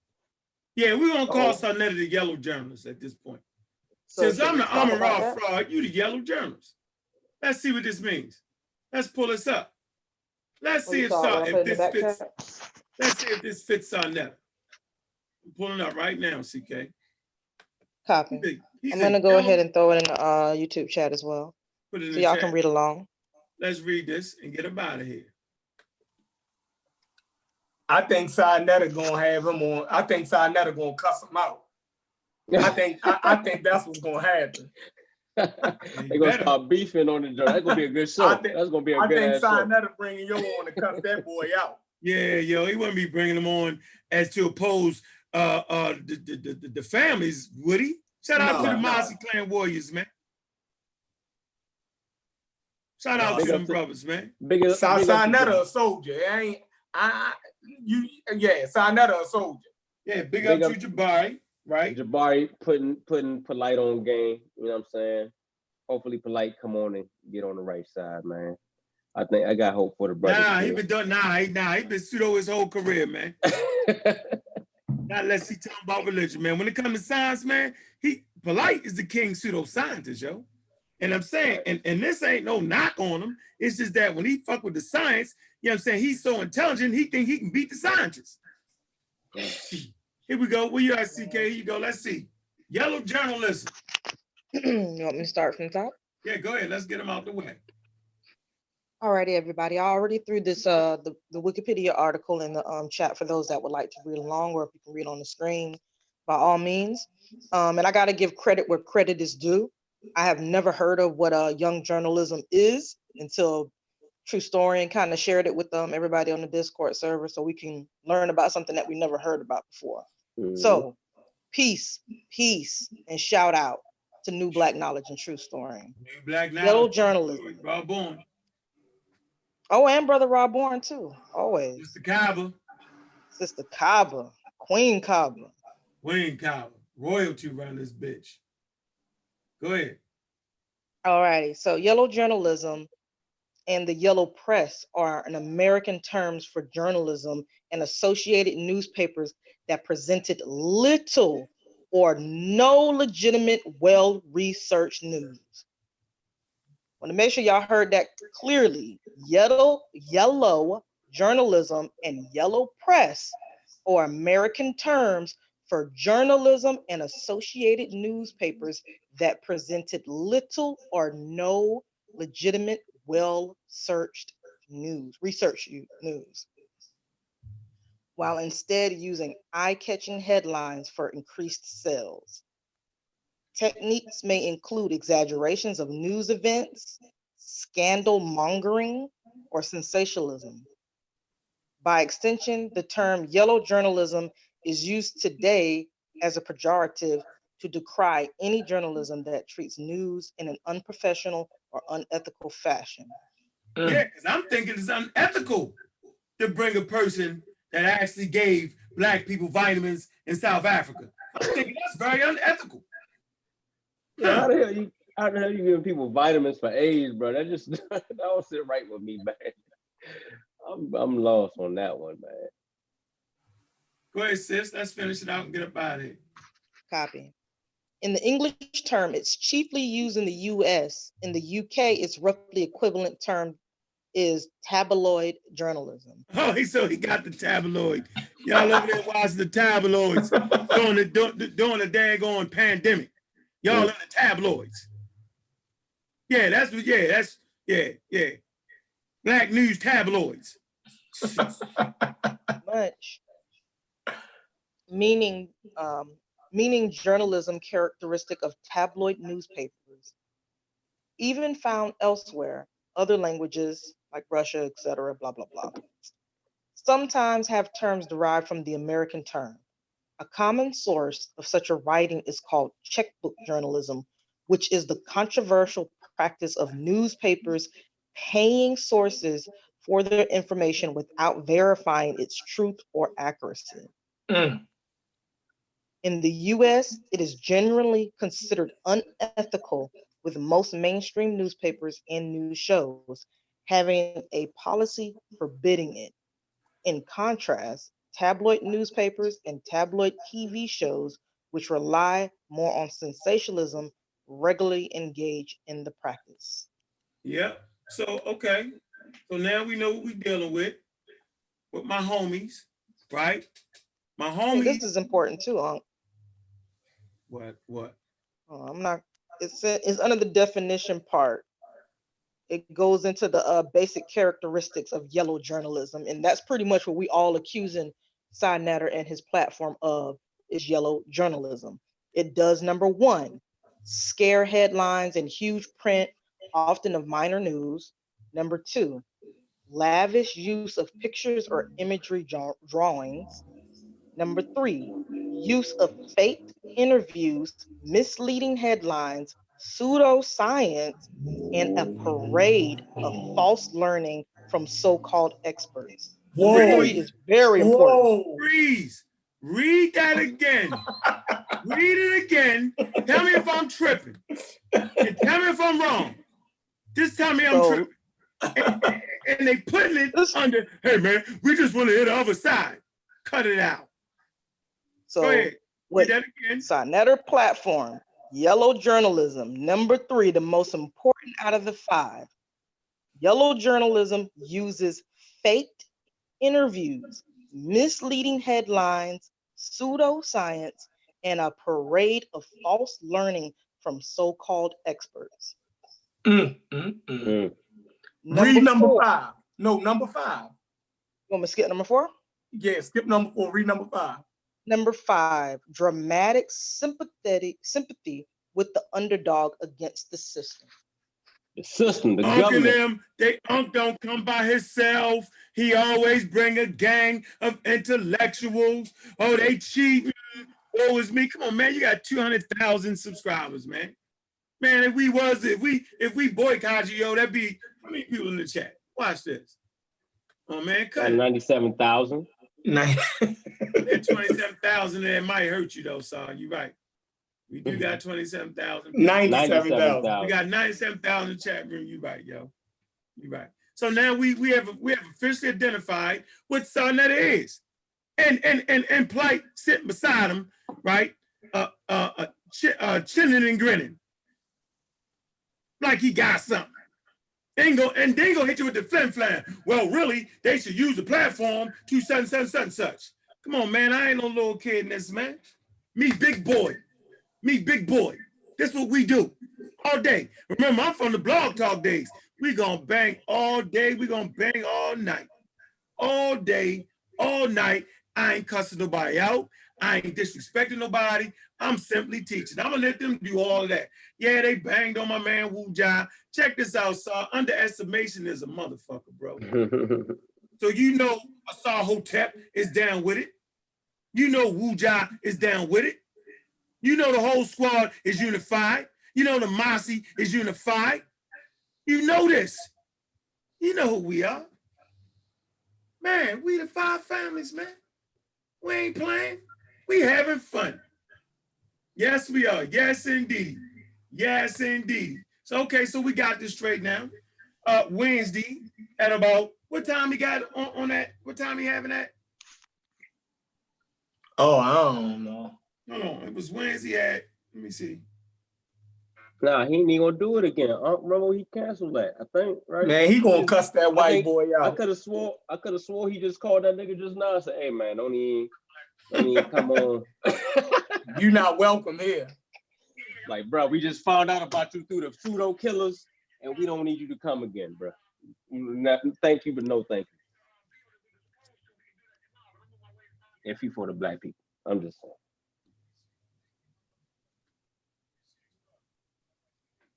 Yeah, we're gonna call SaNeter the yellow journalist at this point. Since I'm the Amara fraud, you the yellow journalist. Let's see what this means. Let's pull this up. Let's see if this fits. Let's see if this fits SaNeter. I'm pulling up right now, CK. Copy. I'm gonna go ahead and throw it in the YouTube chat as well, put it in so y'all can read along. Let's read this and get him out of here. I think SaNeter gonna have him on. I think SaNeter gonna cuss him out. I think that's what's gonna happen. They're gonna start beefing on the joint. That's gonna be a good show. That's gonna be a good ass show. I think SaNeter bringing you on to cuss that boy out. Yeah, yo, he wouldn't be bringing them on as to oppose the families, would he? Shout out to the Mossy Clan Warriors, man. Shout out to them brothers, man. SaNeter a soldier. SaNeter a soldier. Yeah, big up to Jabari, right? Jabari putting Polight on game. You know what I'm saying? Hopefully Polight come on and get on the right side, man. I think I got hope for the brothers. He been pseudo his whole career, man. Not unless he talking about religion, man. When it comes to science, man, Polight is the king pseudo scientist, yo. And I'm saying, and this ain't no knock on him. It's just that when he fuck with the science, you know what I'm saying, he's so intelligent, he think he can beat the scientists. Here we go. Where you at, CK? Here you go. Let's see. Yellow journalism. You want me to start from the top? Yeah, go ahead. Let's get him out the way. Alrighty, everybody. I already threw this the Wikipedia article in the chat for those that would like to read along, or if you can read on the screen, by all means. And I got to give credit where credit is due. I have never heard of what young journalism is until True Story kind of shared it with everybody on the Discord server, so we can learn about something that we never heard about before. So, peace, and shout out to New Black Knowledge and True Story. New Black Knowledge. Yellow journalism. Rob Bourne. Oh, and Brother Rob Bourne too. Always. Sister Kaba. Queen Kaba. Royalty around this bitch. Go ahead. All righty. So yellow journalism and the yellow press are an American terms for journalism and associated newspapers that presented little or no legitimate, well-researched news. I want to make sure y'all heard that clearly. Yellow journalism and yellow press are American terms for journalism and associated newspapers that presented little or no legitimate, well-researched news, while instead using eye-catching headlines for increased sales. Techniques may include exaggerations of news events, scandal mongering, or sensationalism. By extension, the term yellow journalism is used today as a pejorative to decry any journalism that treats news in an unprofessional or unethical fashion. Yeah, because I'm thinking it's unethical to bring a person that actually gave Black people vitamins in South Africa. I'm thinking that's very unethical. Yeah, how the hell you giving people vitamins for AIDS, bro? That don't sit right with me, man. I'm lost on that one, man. Go ahead, sis. Let's finish it out and get up out of here. Copy. In the English term, it's chiefly used in the US. In the UK, its roughly equivalent term is tabloid journalism. Oh, so he got the tabloid. Y'all over there watching the tabloids during the daggone pandemic. Y'all in the tabloids. Yeah, that's Black news tabloids. Much. Meaning journalism characteristic of tabloid newspapers. Even found elsewhere, other languages like Russia, etc., blah, blah, blah. Sometimes have terms derived from the American term. A common source of such a writing is called checkbook journalism, which is the controversial practice of newspapers paying sources for their information without verifying its truth or accuracy. In the US, it is generally considered unethical, with most mainstream newspapers and news shows having a policy forbidding it. In contrast, tabloid newspapers and tabloid TV shows, which rely more on sensationalism, regularly engage in the practice. Yeah. So, okay. So now we know what we're dealing with my homies, right? My homies. This is important too, Unc. What? Oh, I'm not. It's under the definition part. It goes into the basic characteristics of yellow journalism, and that's pretty much what we all accusing SaNeter and his platform of is yellow journalism. It does, number one, scare headlines in huge print, often of minor news. Number two, lavish use of pictures or imagery drawings. Number three, use of faked interviews, misleading headlines, pseudoscience, and a parade of false learning from so-called experts. Number three is very important. Freeze. Read that again. Read it again. Tell me if I'm tripping. And tell me if I'm wrong. Just tell me I'm tripping. And they putting it under, hey man, we just want to hit the other side. Cut it out. So go ahead. Read that again. SaNeter platform, yellow journalism. Number three, the most important out of the five. Yellow journalism uses faked interviews, misleading headlines, pseudoscience, and a parade of false learning from so-called experts. Read number five. No, number five. You want me to skip number four? Yeah, skip number four. Read number five. Number five, dramatic sympathy with the underdog against the system. The system, the government. government. Unc don't come by himself. He always bring a gang of intellectuals. Oh, they cheating. Oh, it's me. Come on, man. You got 200,000 subscribers, man. Man, if we boycott you, yo, that'd be how many people in the chat? Watch this. Oh man, cut 97,000. 27,000 there might hurt you though, son. You're right. We do got 27,000. 97,000. We got 97,000 chat room. You right, yo. You right. So now we have officially identified what SaNeter is, and Polight sitting beside him, right? Chinning and grinning, like he got something. And then go hit you with the flim-flam. Well, really, they should use the platform to such. Come on, man. I ain't no little kid in this, man. Me, big boy. This what we do all day. Remember, I'm from the Blog Talk days. We gonna bang all day. We gonna bang all night. All day, all night. I ain't cussing nobody out. I ain't disrespecting nobody. I'm simply teaching. I'm gonna let them do all of that. Yeah, they banged on my man Wu Jia. Check this out, sir. Underestimation is a motherfucker, bro. So you know Asar Hotep is down with it. You know Wu Jia is down with it. You know the whole squad is unified. You know the Masi is unified. You know this. You know who we are. Man, we the five families, man. We ain't playing. We having fun. Yes, we are. Yes, indeed. Yes, indeed. So, okay, so we got this straight now. Wednesday at about, what time he got on that? What time he having that? Oh, I don't know. No, it was Wednesday at, let me see. Nah, he ain't gonna do it again. Remember he canceled that, I think, right? Man, he gonna cuss that white boy out. I could have swore he just called that nigga just now and said, hey man, don't even come on. You not welcome here. Like, bro, we just found out about you through the pseudo killers, and we don't need you to come again, bro. Thank you, but no thank you. If you for the black people, I'm just saying.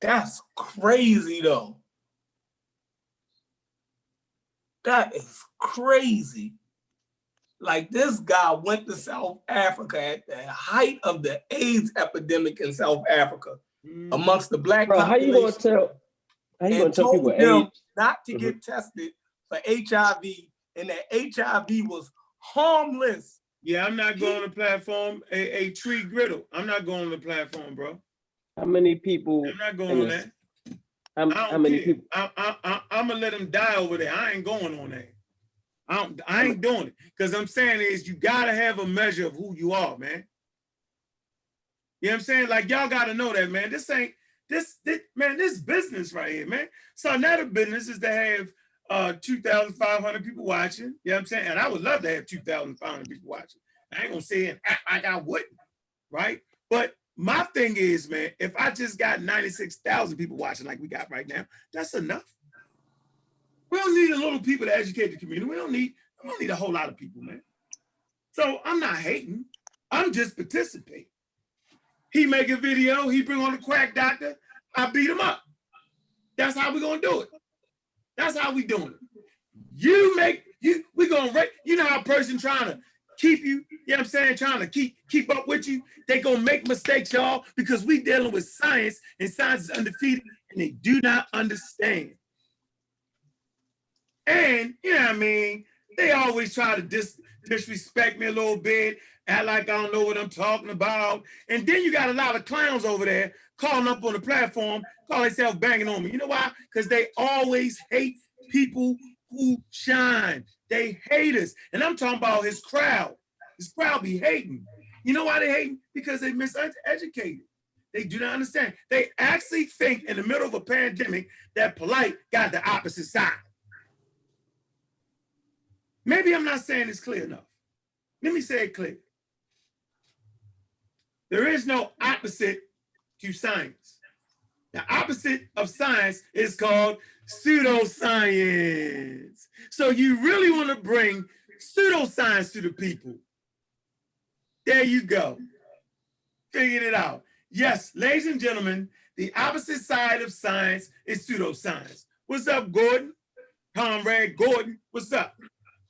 That's crazy, though. That is crazy. Like, this guy went to South Africa at the height of the AIDS epidemic in South Africa amongst the black population. How you gonna tell people AIDS? Not to get tested for HIV, and that HIV was harmless. Yeah, I'm not going on the platform. A tree griddle. I'm not going on the platform, bro. How many people? I'm not going on that. How many people? I'm gonna let them die over there. I ain't going on that. I ain't doing it. Because I'm saying is you gotta have a measure of who you are, man. You know what I'm saying? Like y'all gotta know that, man. This ain't this business right here, man. SaNeter business is to have 2,500 people watching. You know what I'm saying? And I would love to have 2,500 people watching. I ain't gonna say it like I wouldn't, right? But my thing is, man, if I just got 96,000 people watching like we got right now, that's enough. We don't need a little people to educate the community. We don't need a whole lot of people, man. So I'm not hating. I'm just participating. He make a video, he bring on the quack doctor, I beat him up. That's how we gonna do it. That's how we doing it. We gonna rate, you know how a person trying to keep you, you know what I'm saying, trying to keep up with you, they gonna make mistakes, y'all, because we dealing with science, and science is undefeated, and they do not understand. And, you know what I mean, they always try to disrespect me a little bit, act like I don't know what I'm talking about. And then you got a lot of clowns over there calling up on the platform, calling themselves banging on me. You know why? Because they always hate people who shine. They hate us. And I'm talking about his crowd. His crowd be hating. You know why they hating? Because they miseducated. They do not understand. They actually think in the middle of a pandemic that Polight got the opposite side. Maybe I'm not saying this clear enough. Let me say it clear. There is no opposite to science. The opposite of science is called pseudoscience. So you really want to bring pseudoscience to the people. There you go. Figured it out. Yes, ladies and gentlemen, the opposite side of science is pseudoscience. What's up, Gordon? Comrade Gordon, what's up?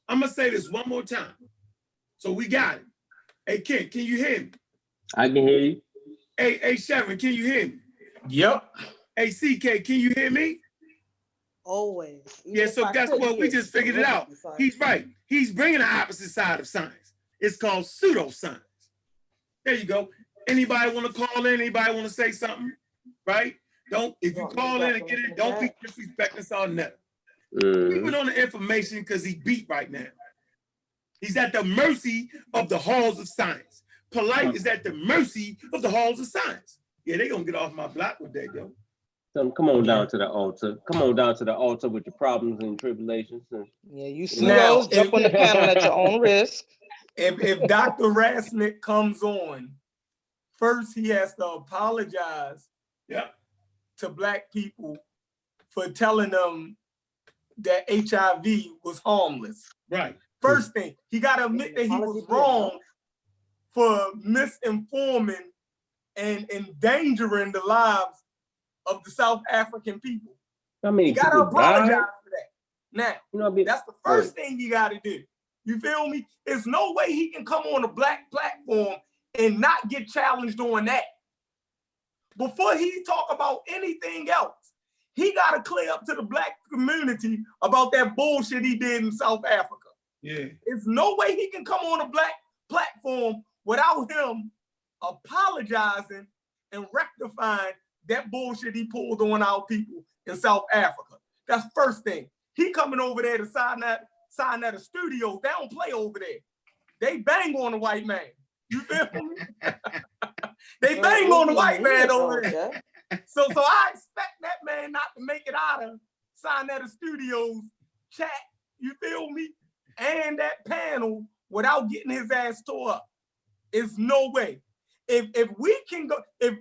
I'm gonna say this one more time. So we got it. Hey, Ken, can you hear me? I can hear you. Hey, Sharon, can you hear me? Yep. Hey, CK, can you hear me? Always. Yeah, so guess what? We just figured it out. He's right. He's bringing the opposite side of science. It's called pseudoscience. There you go. Anybody want to call in? Anybody want to say something? Right? If you call in and get it, don't be disrespecting SaNeter. We went on the information because he beat right now. He's at the mercy of the halls of science. Polight is at the mercy of the halls of science. Yeah, they gonna get off my block with that, yo. So come on down to the altar. Come on down to the altar with your problems and tribulations. Yeah, you see those, jump on the panel at your own risk. If Dr. Rasnick comes on, first he has to apologize to Black people for telling them that HIV was harmless. Right. First thing, he got to admit that he was wrong for misinforming and endangering the lives of the South African people. I mean, you got to apologize for that. Now, that's the first thing you got to do. You feel me? There's no way he can come on a Black platform and not get challenged on that. Before he talk about anything else, he got to clear up to the Black community about that bullshit he did in South Africa. Yeah. There's no way he can come on a Black platform without him apologizing and rectifying that bullshit he pulled on our people in South Africa. That's first thing. He coming over there to SaNeter Studios. They don't play over there. They bang on the white man. You feel me? They bang on the white man over there. So I expect that man not to make it out of SaNeter Studios chat, you feel me? And that panel without getting his ass tore up. It's no way. If we can go, if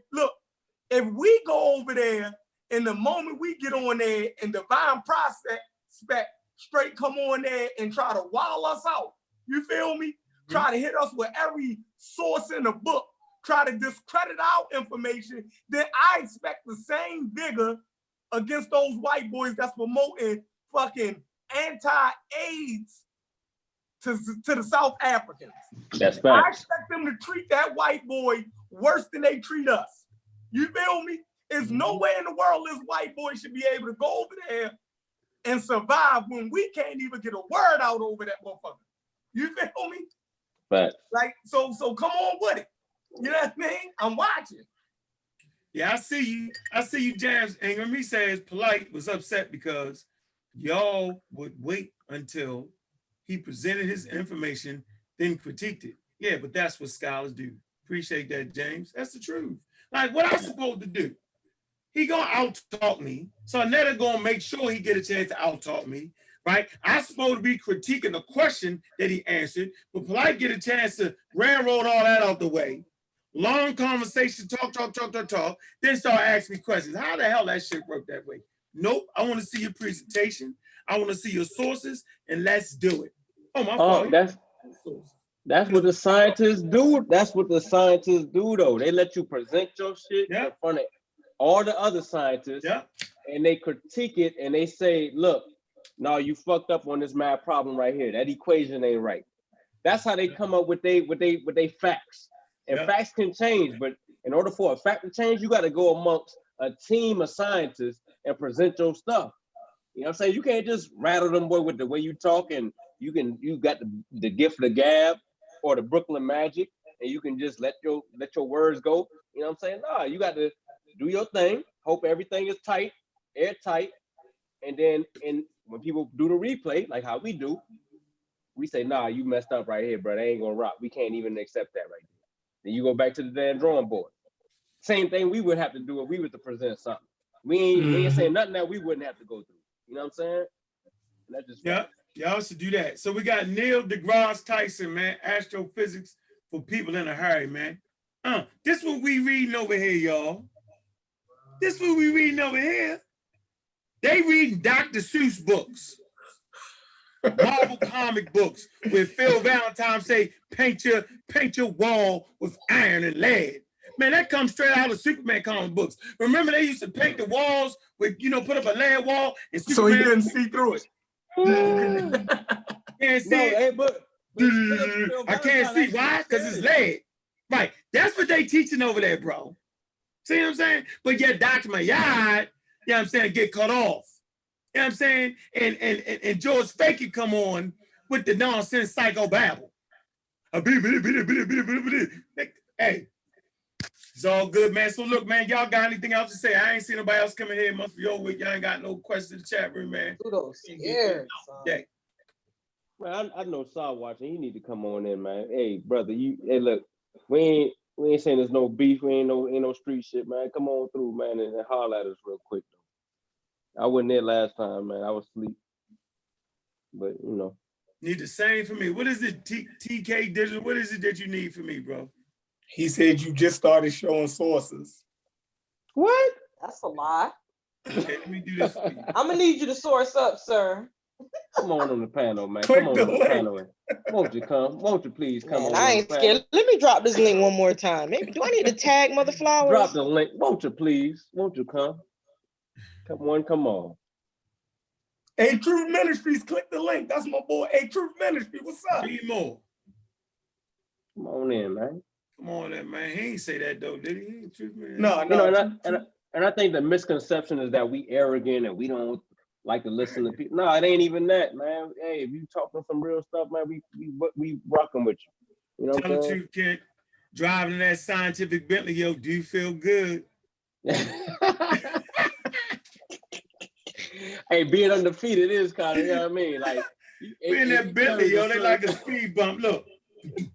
we go over there and the moment we get on there and Divine Prospect straight come on there and try to wild us out, you feel me? Try to hit us with every source in the book, try to discredit our information, then I expect the same vigor against those white boys that's promoting fucking anti-AIDS to the South Africans. That's right. I expect them to treat that white boy worse than they treat us. You feel me? There's no way in the world this white boy should be able to go over there and survive when we can't even get a word out over that motherfucker. You feel me? But like, so come on with it. You know what I mean? I'm watching. Yeah, I see you, James. And when he says Polight was upset because y'all would wait until he presented his information, then critiqued it. Yeah, but that's what scholars do. Appreciate that, James. That's the truth. Like, what I'm supposed to do? he gonna out-talk me. So SaNeter gonna make sure he get a chance to out-talk me, right? I'm supposed to be critiquing the question that he answered, but Polight get a chance to railroad all that out the way. Long conversation, talk, then start asking me questions. How the hell that shit work that way? Nope, I want to see your presentation. I want to see your sources, and let's do it. Oh, my fault. That's what the scientists do. That's what the scientists do, though. They let you present your shit in front of all the other scientists, and they critique it, and they say, look, no, you fucked up on this mad problem right here. That equation ain't right. That's how they come up with they facts. And facts can change, but in order for a fact to change, you got to go amongst a team of scientists and present your stuff. You know what I'm saying? You can't just rattle them boy with the way you talk, and you got the gift of the gab or the Brooklyn magic, and you can just let your words go. You know what I'm saying? Nah, you got to do your thing, hope everything is tight, airtight, and then when people do the replay, like how we do, we say, nah, you messed up right here, bro. They ain't gonna rock. We can't even accept that right there. Then you go back to the damn drawing board. Same thing we would have to do if we were to present something. We ain't saying nothing that we wouldn't have to go through. You know what I'm saying? And that just y'all should do that. So we got Neil deGrasse Tyson, man, astrophysics for people in a hurry, man. This what we reading over here, y'all. This what we reading over here. They reading Dr. Seuss books, Marvel comic books, where Phil Valentine say, paint your wall with iron and lead. Man, that comes straight out of Superman comic books. Remember they used to paint the walls with, put up a lead wall and Superman. So he didn't see through it. Can't see it. I can't see. Why? Because it's lead. Right. That's what they teaching over there, bro. See what I'm saying? But yet Dr. Mayad, you know what I'm saying, get cut off. You know what I'm saying? And George Fakey come on with the nonsense psycho babble. Hey, it's all good, man. So look, man, y'all got anything else to say? I ain't seen nobody else coming here. Must be over with. Y'all ain't got no questions in the chat room, man. Man, I know Saw watching. He need to come on in, man. Hey, brother, hey, look, we ain't saying there's no beef. We ain't no street shit, man. Come on through, man, and holler at us real quick, though. I wasn't there last time, man. I was asleep. But, Need the same for me. What is it, TK Digital? What is it that you need for me, bro? He said you just started showing sources. What? That's a lie. Okay, let me do this for you. I'm gonna need you to source up, sir. Come on the panel, man. Click come on the panel. Won't you come? Won't you please come on? I ain't scared. Let me drop this link one more time. Maybe do I need to tag Mother Flowers? Drop the link. Won't you please? Won't you come? Come on. A Truth Ministries, click the link. That's my boy, A Truth Ministry. What's up? Be more. Come on in, man. Come on in, man. He ain't say that though, did he? Truth, man. No. And I think the misconception is that we arrogant and we don't like to listen to people. No, it ain't even that, man. Hey, if you talking some real stuff, man, we rocking with you. You know Tell the truth, kid. Driving that scientific Bentley, yo, do you feel good? Hey, being undefeated is kind of, you know what I mean? Like, being that Bentley, yo, they like a speed bump. Look, you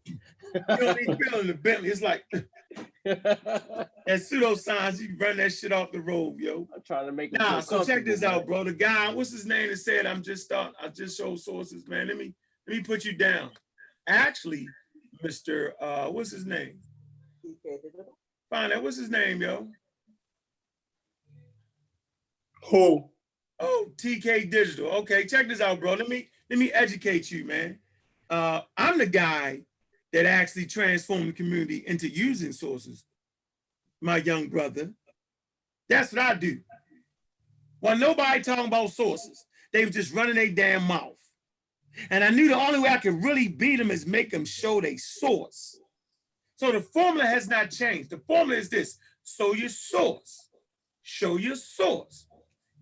don't even feel the Bentley. It's like that pseudoscience. You run that shit off the road, yo. I'm trying to make it. Nah, so check this out, bro. The guy, what's his name, that said, I just showed sources, man. Let me put you down. Actually, Mr. What's his name? Find out. What's his name, yo? Who? Oh, TK Digital. Okay, check this out, bro. Let me educate you, man. I'm the guy that actually transformed the community into using sources. My young brother. That's what I do. Well, nobody talking about sources. They were just running their damn mouth. And I knew the only way I could really beat them is make them show their source. So the formula has not changed. The formula is this: show your source. Show your source.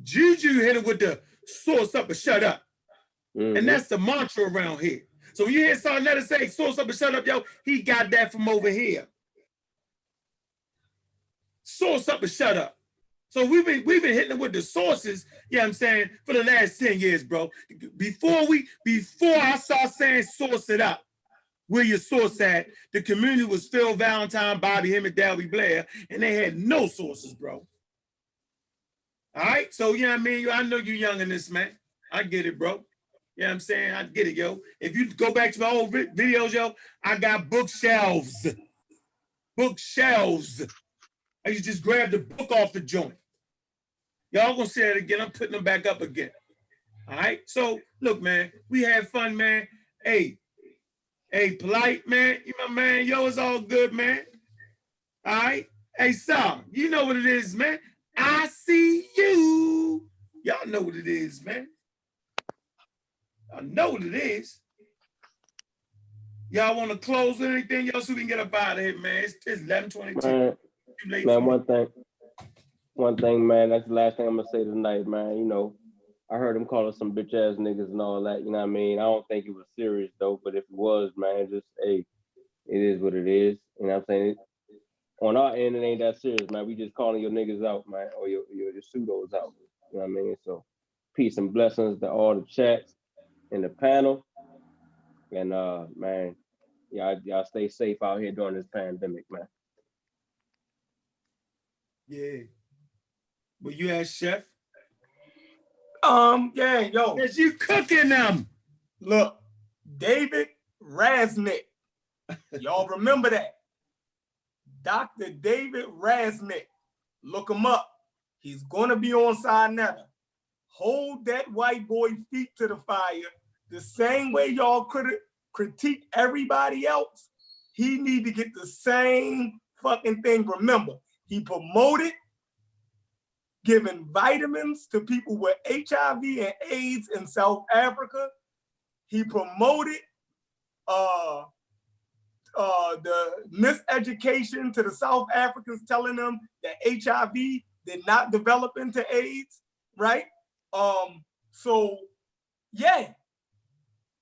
Juju hit it with the source up and shut up. Mm-hmm. And that's the mantra around here. So when you hear SaNeter say source up and shut up, yo, he got that from over here. Source up and shut up. So we've been hitting it with the sources, you know what I'm saying, for the last 10 years, bro. Before I start saying source it up, where your source at, the community was Phil Valentine, Bobby Hemmett, Dalby Blair, and they had no sources, bro. All right, so you know what I mean? I know you young in this, man. I get it, bro. You know what I'm saying? I get it, yo. If you go back to my old videos, yo, I got bookshelves. Bookshelves. I used to just grab the book off the joint. Y'all gonna say it again. I'm putting them back up again. All right. So look, man, we had fun, man. Hey, Polight, man. You my man. Yo, it's all good, man. All right. Hey, Sam, you know what it is, man. I see you. Y'all know what it is, man. I know what it is. Y'all want to close with anything else so we can get up out of here, man? It's 11:22. Man, one thing, man, that's the last thing I'm gonna say tonight, man. You know, I heard him call us some bitch ass niggas and all that, you know what I mean? I don't think it was serious though, but if it was, man, just hey, it is what it is. You know what I'm saying? On our end, it ain't that serious, man. We just calling your niggas out, man, or your pseudos out. You know what I mean? So peace and blessings to all the chats in the panel. And man, y'all stay safe out here during this pandemic, man. Yeah. But you asked Chef? Yeah, yo. Is you cooking them? Look, David Rasnick. Y'all remember that? Dr. David Rasnick. Look him up. He's gonna be on SaNeter. Hold that white boy feet to the fire. The same way y'all critique everybody else, he need to get the same fucking thing. Remember, he promoted giving vitamins to people with HIV and AIDS in South Africa. He promoted the miseducation to the South Africans, telling them that HIV did not develop into AIDS, right? So yeah,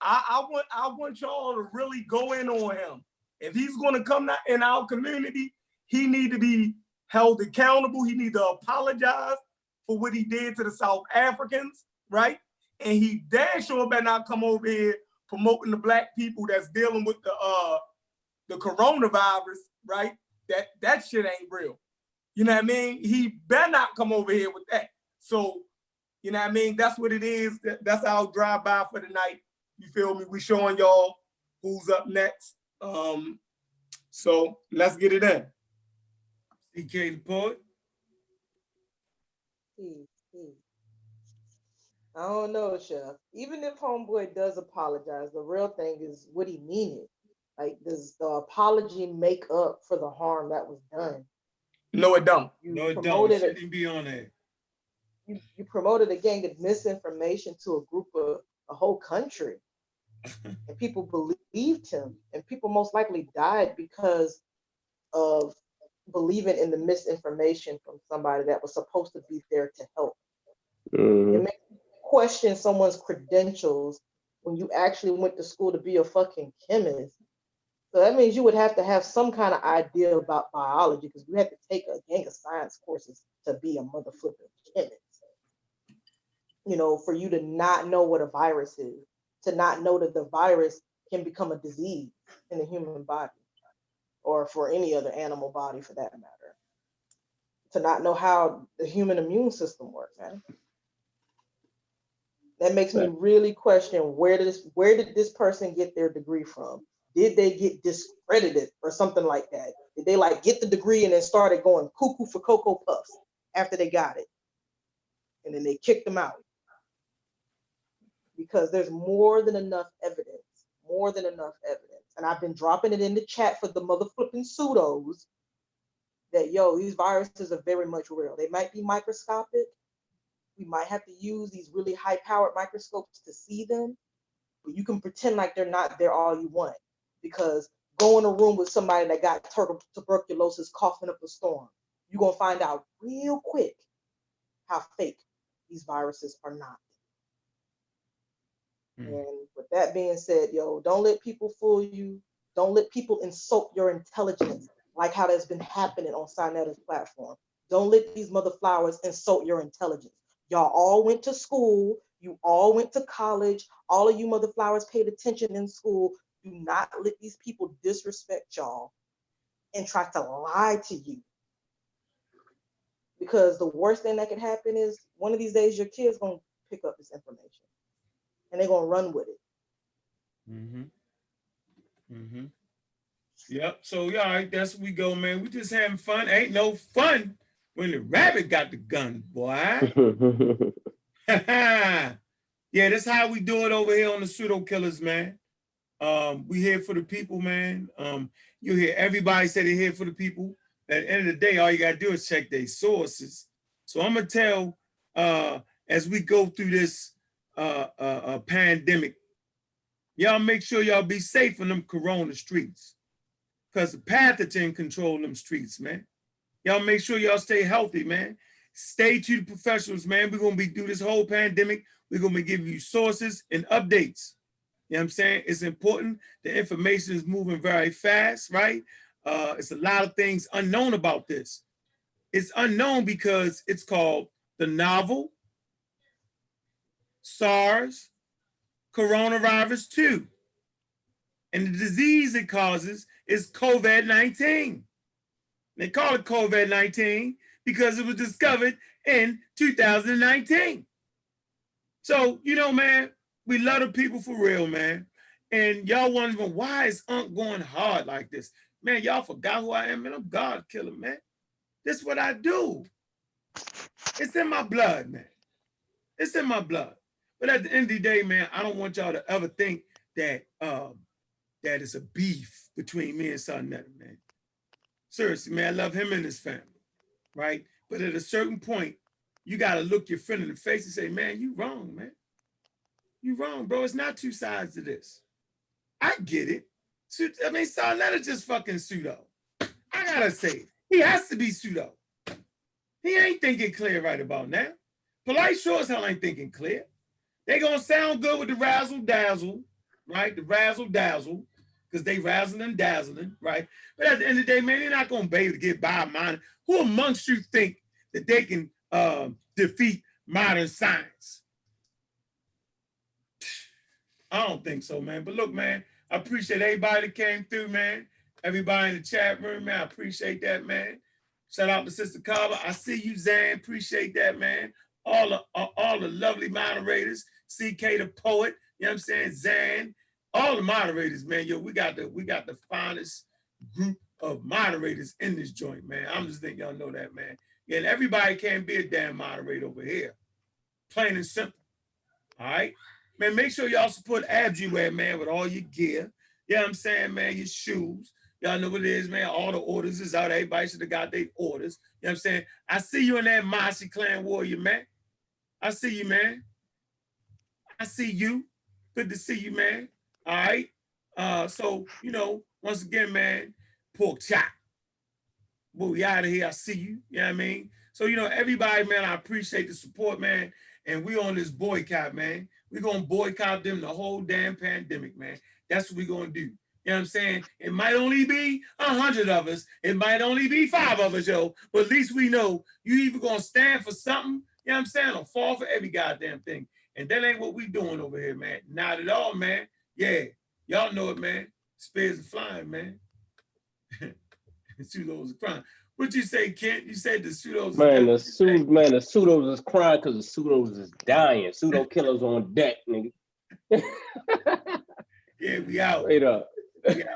I want y'all to really go in on him. If he's gonna come in our community, he need to be held accountable. He need to apologize for what he did to the South Africans, right? And he damn sure better not come over here promoting the black people that's dealing with the coronavirus, right? That shit ain't real. You know what I mean? He better not come over here with that. So, you know what I mean? That's what it is. That's our drive-by for the night. You feel me? We showing y'all who's up next. So let's get it in. CK the Poet. I don't know, Chef. Even if homeboy does apologize, the real thing is, would he mean it? Like, does the apology make up for the harm that was done? No, it don't. No, it don't. It shouldn't be on there. You promoted a gang of misinformation to a group of a whole country. And people believed him. And people most likely died because of believing in the misinformation from somebody that was supposed to be there to help. It makes you question someone's credentials when you actually went to school to be a fucking chemist. So that means you would have to have some kind of idea about biology, because we had to take a gang of science courses to be a motherfucking chemist. You know, for you to not know what a virus is, to not know that the virus can become a disease in the human body, or for any other animal body for that matter. To not know how the human immune system works, man. That makes me really question, where did this person get their degree from? Did they get discredited or something like that? Did they like get the degree and then started going cuckoo for Cocoa Puffs after they got it? And then they kicked them out. Because there's more than enough evidence. And I've been dropping it in the chat for the motherfucking pseudos that, yo, these viruses are very much real. They might be microscopic. We might have to use these really high-powered microscopes to see them, but you can pretend like they're not there all you want. Because go in a room with somebody that got tuberculosis coughing up a storm, you're going to find out real quick how fake these viruses are not. And with that being said, yo, don't let people fool you. Don't let people insult your intelligence like how that's been happening on SaNeter's platform. Don't let these mother flowers insult your intelligence. Y'all all went to school. You all went to college. All of you mother flowers paid attention in school. Do not let these people disrespect y'all and try to lie to you. Because the worst thing that could happen is one of these days your kids gonna pick up this information and they're gonna run with it. Yep. So yeah, all right, that's where we go, man. We just having fun. Ain't no fun when the rabbit got the gun, boy. Yeah, that's how we do it over here on the Pseudo Killers, man. We here for the people, man. You hear everybody say they're here for the people. At the end of the day, all you gotta do is check their sources. So I'm gonna tell, as we go through this pandemic, y'all make sure y'all be safe in them corona streets, because the pathogen control them streets, man. Y'all make sure y'all stay healthy, man. Stay to the professionals, man. We're gonna be through this whole pandemic. We're gonna be giving you sources and updates. You know what I'm saying? It's important. The information is moving very fast, right? It's a lot of things unknown about this. It's unknown because it's called the novel SARS coronavirus 2. And the disease it causes is COVID-19. They call it COVID-19 because it was discovered in 2019. So, you know, man, we love the people for real, man. And y'all wondering, why is Unc going hard like this? Man, y'all forgot who I am, man. I'm God killer, man. This is what I do. It's in my blood, man. It's in my blood. But at the end of the day, man, I don't want y'all to ever think that that it's a beef between me and SaNeter, man. Seriously, man, I love him and his family, right? But at a certain point, you got to look your friend in the face and say, man, you wrong, man. You wrong, bro. It's not two sides to this. I get it. I mean, SaNeter just fucking pseudo. I gotta say, he has to be pseudo. He ain't thinking clear right about now. Polight sure as hell ain't thinking clear. They gonna sound good with the razzle dazzle, right? The razzle dazzle, because they razzling dazzling, right? But at the end of the day, man, they're not gonna be able to get by mine. Who amongst you think that they can defeat modern science? I don't think so, man. But look, man, I appreciate everybody that came through, man. Everybody in the chat room, man, I appreciate that, man. Shout out to Sister Carver. I see you, Zan. Appreciate that, man. All the lovely moderators, CK the poet, you know what I'm saying, Zan, all the moderators, man. Yo, we got the finest group of moderators in this joint, man. I'm just thinking y'all know that, man. Yeah, and everybody can't be a damn moderator over here. Plain and simple. All right? Man, make sure y'all support Abjuware, man, with all your gear. You know what I'm saying, man? Your shoes. Y'all know what it is, man. All the orders is out. Everybody should have got their orders. You know what I'm saying? I see you in that Mossy Clan Warrior, man. I see you, man. I see you. Good to see you, man. All right. So, you know, once again, man, pork chop. Well, we out of here. I see you. You know what I mean? So, you know, everybody, man, I appreciate the support, man. And we on this boycott, man. We're going to boycott them the whole damn pandemic, man. That's what we're going to do. You know what I'm saying? It might only be 100 of us. It might only be 5 of us, yo. But at least we know you either going to stand for something, you know what I'm saying, or fall for every goddamn thing. And that ain't what we doing over here, man. Not at all, man. Yeah, y'all know it, man. Spears are flying, man. Pseudos are crying. What you say, Kent? You said the pseudos. Man, the pseudos is crying because the pseudos is dying. Pseudo killers on deck, nigga. Yeah, we out. Straight up. We out.